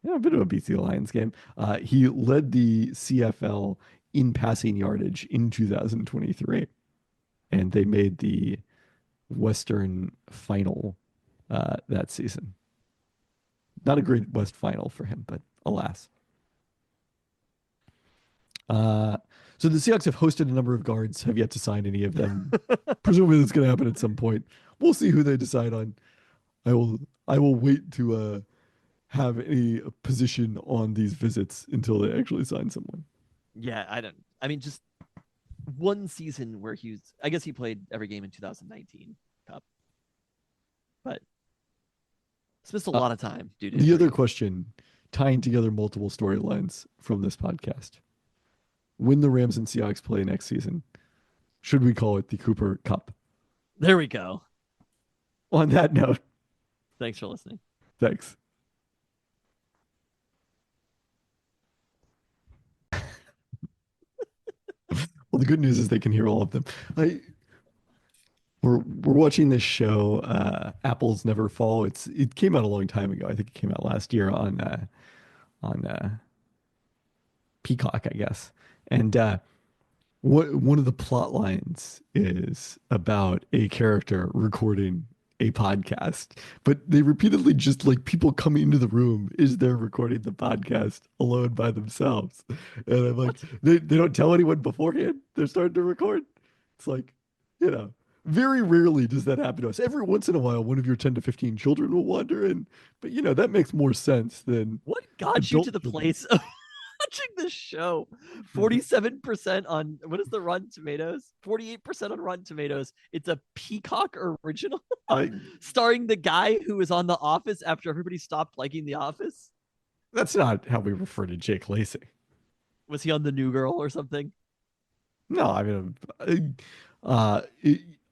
Yeah, I've been to a BC Lions game. He led the CFL in passing yardage in 2023, and they made the Western final that season. Not a great West final for him, but alas. So the Seahawks have hosted a number of guards, have yet to sign any of them. Presumably that's going to happen at some point. We'll see who they decide on. I will wait to have any position on these visits until they actually sign someone. Yeah, I mean, just one season where I guess he played every game in 2019 Cup. But it's missed a lot of time, dude. The other question, tying together multiple storylines from this podcast. When the Rams and Seahawks play next season, should we call it the Cooper Cup? There we go. On that note. Thanks for listening. Thanks. Well, the good news is they can hear all of them. We're watching this show, Apples Never Fall. It came out a long time ago. I think it came out last year on Peacock, I guess. And one of the plot lines is about a character recording a podcast, but they repeatedly just like people coming into the room is they're recording the podcast alone by themselves. And I'm like, they don't tell anyone beforehand they're starting to record. It's like, very rarely does that happen to us. Every once in a while, one of your 10 to 15 children will wander in, but that makes more sense than what got you to the place of watching this show. 47% on what is the Rotten Tomatoes? 48% on Rotten Tomatoes. It's a Peacock original starring the guy who was on The Office after everybody stopped liking The Office. That's not how we refer to Jake Lacy. Was he on The New Girl or something? No, I mean,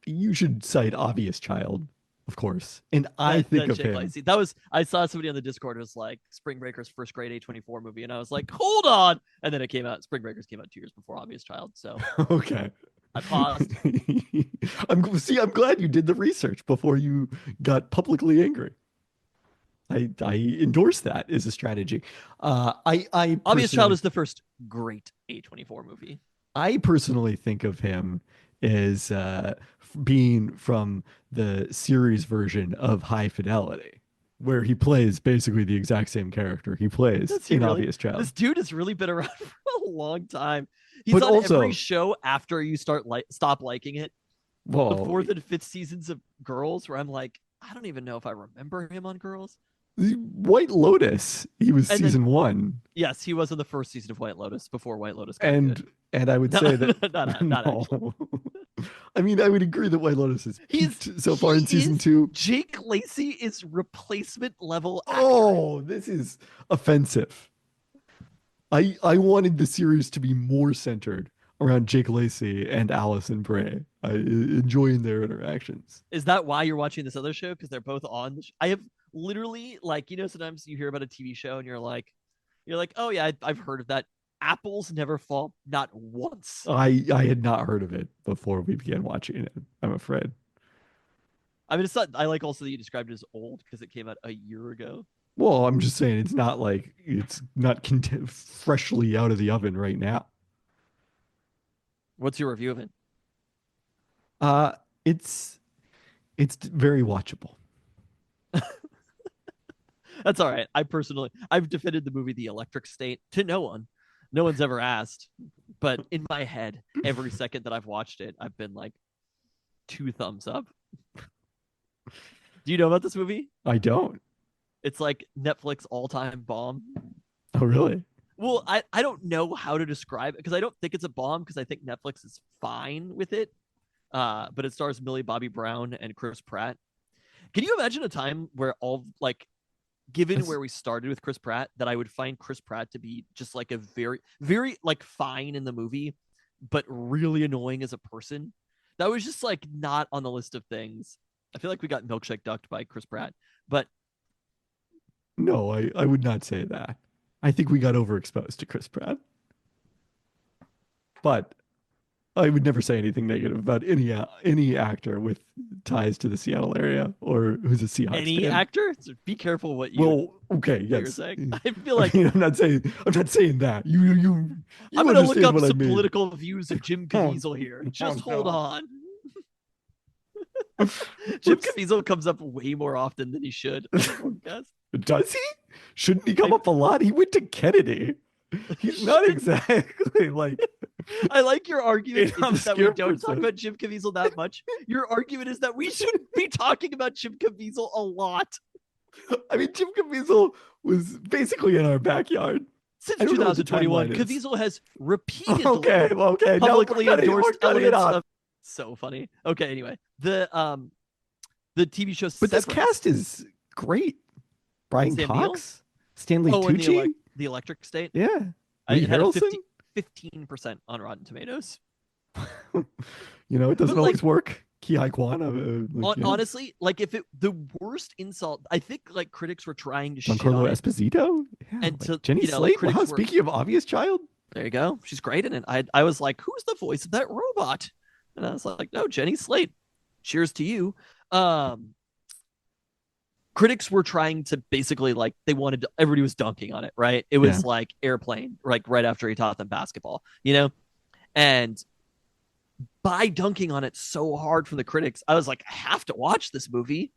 you should cite Obvious Child, of course. And I think of him. Lacey. I saw somebody on the Discord was like Spring Breakers first grade A24 movie, and I was like, hold on. And then it came out. Spring Breakers came out 2 years before Obvious Child. So okay. I paused. I'm glad you did the research before you got publicly angry. I endorse that as a strategy. Obvious Child is the first great A24 movie. I personally think of him as being from the series version of High Fidelity, where he plays basically the exact same character he plays in Obvious Child. This dude has really been around for a long time. He's on every show after you stop liking it. Well, the 4th and 5th seasons of Girls, where I'm like, I don't even know if I remember him on Girls. White Lotus, he was season 1. Yes, he was in the first season of White Lotus before White Lotus. And I would say that not I mean, I would agree that White Lotus is peaked so far in season 2. Jake Lacey is replacement level actor. Oh, this is offensive. I wanted the series to be more centered around Jake Lacey and Allison Bray. I enjoying their interactions. Is that why you're watching this other show? Because they're both on. I have literally, like, sometimes you hear about a TV show and you're like, oh yeah, I've heard of that. Apples never fall, not once. I had not heard of it before we began watching it, I'm afraid. I mean, it's not. I like also that you described it as old because it came out a year ago. Well, I'm just saying it's not like it's not freshly out of the oven right now. What's your review of it? Uh, it's very watchable. That's all right. I've defended the movie The Electric State to no one. No one's ever asked. But in my head, every second that I've watched it, I've been like 2 thumbs up. Do you know about this movie? I don't. It's like Netflix all-time bomb. Oh, really? Well, I don't know how to describe it because I don't think it's a bomb because I think Netflix is fine with it. But it stars Millie Bobby Brown and Chris Pratt. Can you imagine a time where given where we started with Chris Pratt, that I would find Chris Pratt to be just like a very, very like fine in the movie, but really annoying as a person? That was just like not on the list of things. I feel like we got milkshake ducked by Chris Pratt, but no, I would not say that. I think we got overexposed to Chris Pratt, but I would never say anything negative about any actor with ties to the Seattle area or who's a Seahawks any fan. actor. So be careful what you. Well, okay, what yes. you're saying. I feel like I'm not saying that. You I'm going to look up some I mean. political views of Jim Caviezel here. Just hold on. Jim Caviezel comes up way more often than he should. Does he? Shouldn't he come up a lot? He went to Kennedy. He's not exactly like. I like your argument is that we don't person. talk about Jim Caviezel that much. Your argument is that we shouldn't be talking about Jim Caviezel a lot. I mean, Jim Caviezel was basically in our backyard. Since 2021, Caviezel has repeatedly publicly endorsed elements of. So funny. Okay, anyway, the TV show. But this cast is great. Brian Sam Cox, Stanley and Tucci, the Electric State. Yeah, It had a Harrelson. 15% on Rotten Tomatoes. It doesn't always work. Ki Kwan. Honestly, like if the worst insult, I think like critics were trying to Giancarlo Esposito, and to Jenny Slate. Wow, speaking of obvious child, there you go. She's great in it. I was like, who's the voice of that robot? And I was like, no, Jenny Slate. Cheers to you. Critics were trying to basically like everybody was dunking on it, right? It was like Airplane, like right after he taught them basketball, and by dunking on it so hard from the critics, I was like, I have to watch this movie.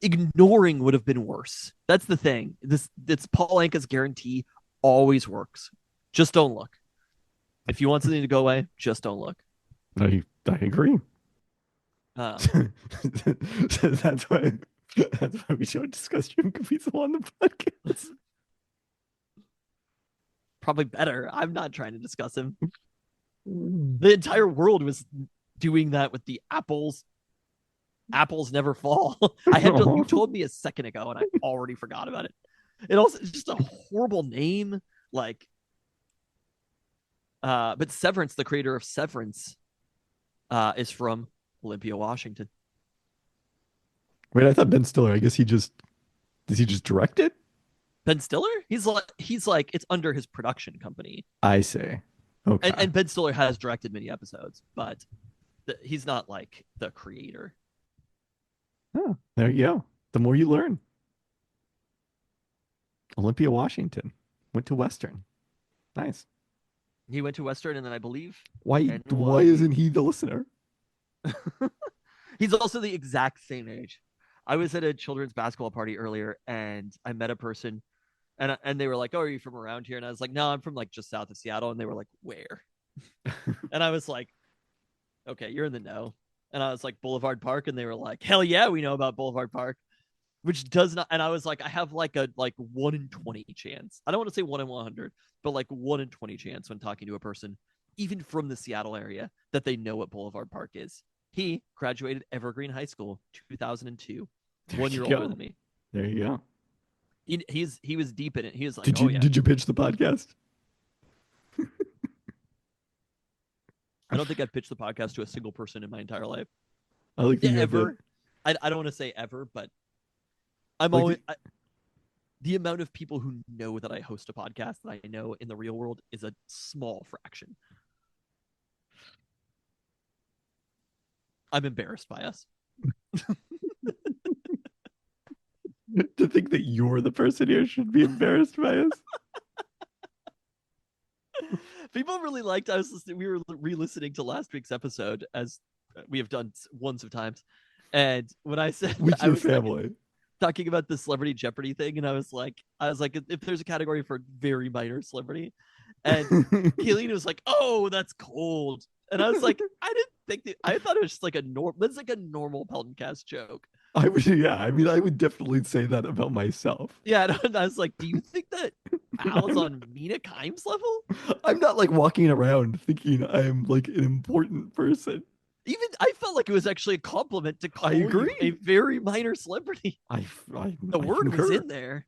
Ignoring would have been worse. That's the thing. It's Paul Anka's guarantee always works. Just don't look. If you want something to go away, just don't look. I agree. That's why we don't discuss Jim Caviezel on the podcast. Probably better. I'm not trying to discuss him. The entire world was doing that with the apples. Apples never fall. You told me a second ago, and I already forgot about it. It's just a horrible name. Like, but Severance, the creator of Severance, is from Olympia, Washington. Wait, I thought Ben Stiller. I guess does he just direct it? Ben Stiller? He's like it's under his production company. I see. Okay. And Ben Stiller has directed many episodes, but he's not like the creator. Oh, there you go. The more you learn. Olympia, Washington. Went to Western. Nice. He went to Western, and then I believe. Why isn't he the listener? He's also the exact same age. I was at a children's basketball party earlier, and I met a person, and they were like, "Oh, are you from around here?" And I was like, "No, I'm from like just south of Seattle." And they were like, "Where?" And I was like, "Okay, you're in the know." And I was like, "Boulevard Park," and they were like, "Hell yeah, we know about Boulevard Park," which does not. And I was like, I have like a 1 in 20 chance. I don't want to say 1 in 100, but like 1 in 20 chance when talking to a person even from the Seattle area, that they know what Boulevard Park is. He graduated Evergreen High School 2002, There 1 you year go. older than me. There you go. He was deep in it. He was like, Did oh you yeah. did you pitch the podcast? I don't think I've pitched the podcast to a single person in my entire life. I like that you have Ever. I don't want to say ever, but I'm Like always the amount of people who know that I host a podcast that I know in the real world is a small fraction. I'm embarrassed by us. to think that you're the person who should be embarrassed by us. People really liked. We were re-listening to last week's episode, as we have done once of times, and when I said With I your was family. talking about the Celebrity Jeopardy thing, and I was like, if there's a category for very minor celebrity, and Keelan was like, oh, that's cold, and I was like, I didn't think that. I thought it was just like that's like a normal Peltoncast joke. I would definitely say that about myself. Yeah, and I was like, do you think that Al's on Mina Kimes level? I'm not like walking around thinking I'm like an important person. Even I felt like it was actually a compliment to call I agree. you a very minor celebrity. The Word was in there.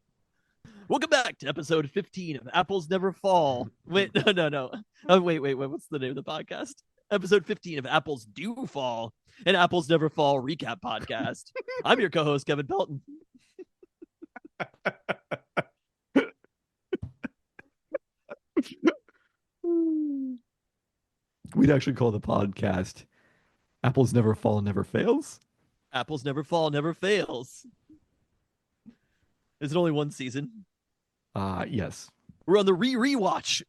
Welcome back to episode 15 of Apples Never Fall. Wait, no. Oh, wait. What's the name of the podcast? Episode 15 of Apples Do Fall, an Apples Never Fall recap podcast. I'm your co-host, Kevin Pelton. We'd actually call the podcast Apples Never Fall, Never Fails. Apples Never Fall, Never Fails. Is it only one season? Yes. We're on the rewatch.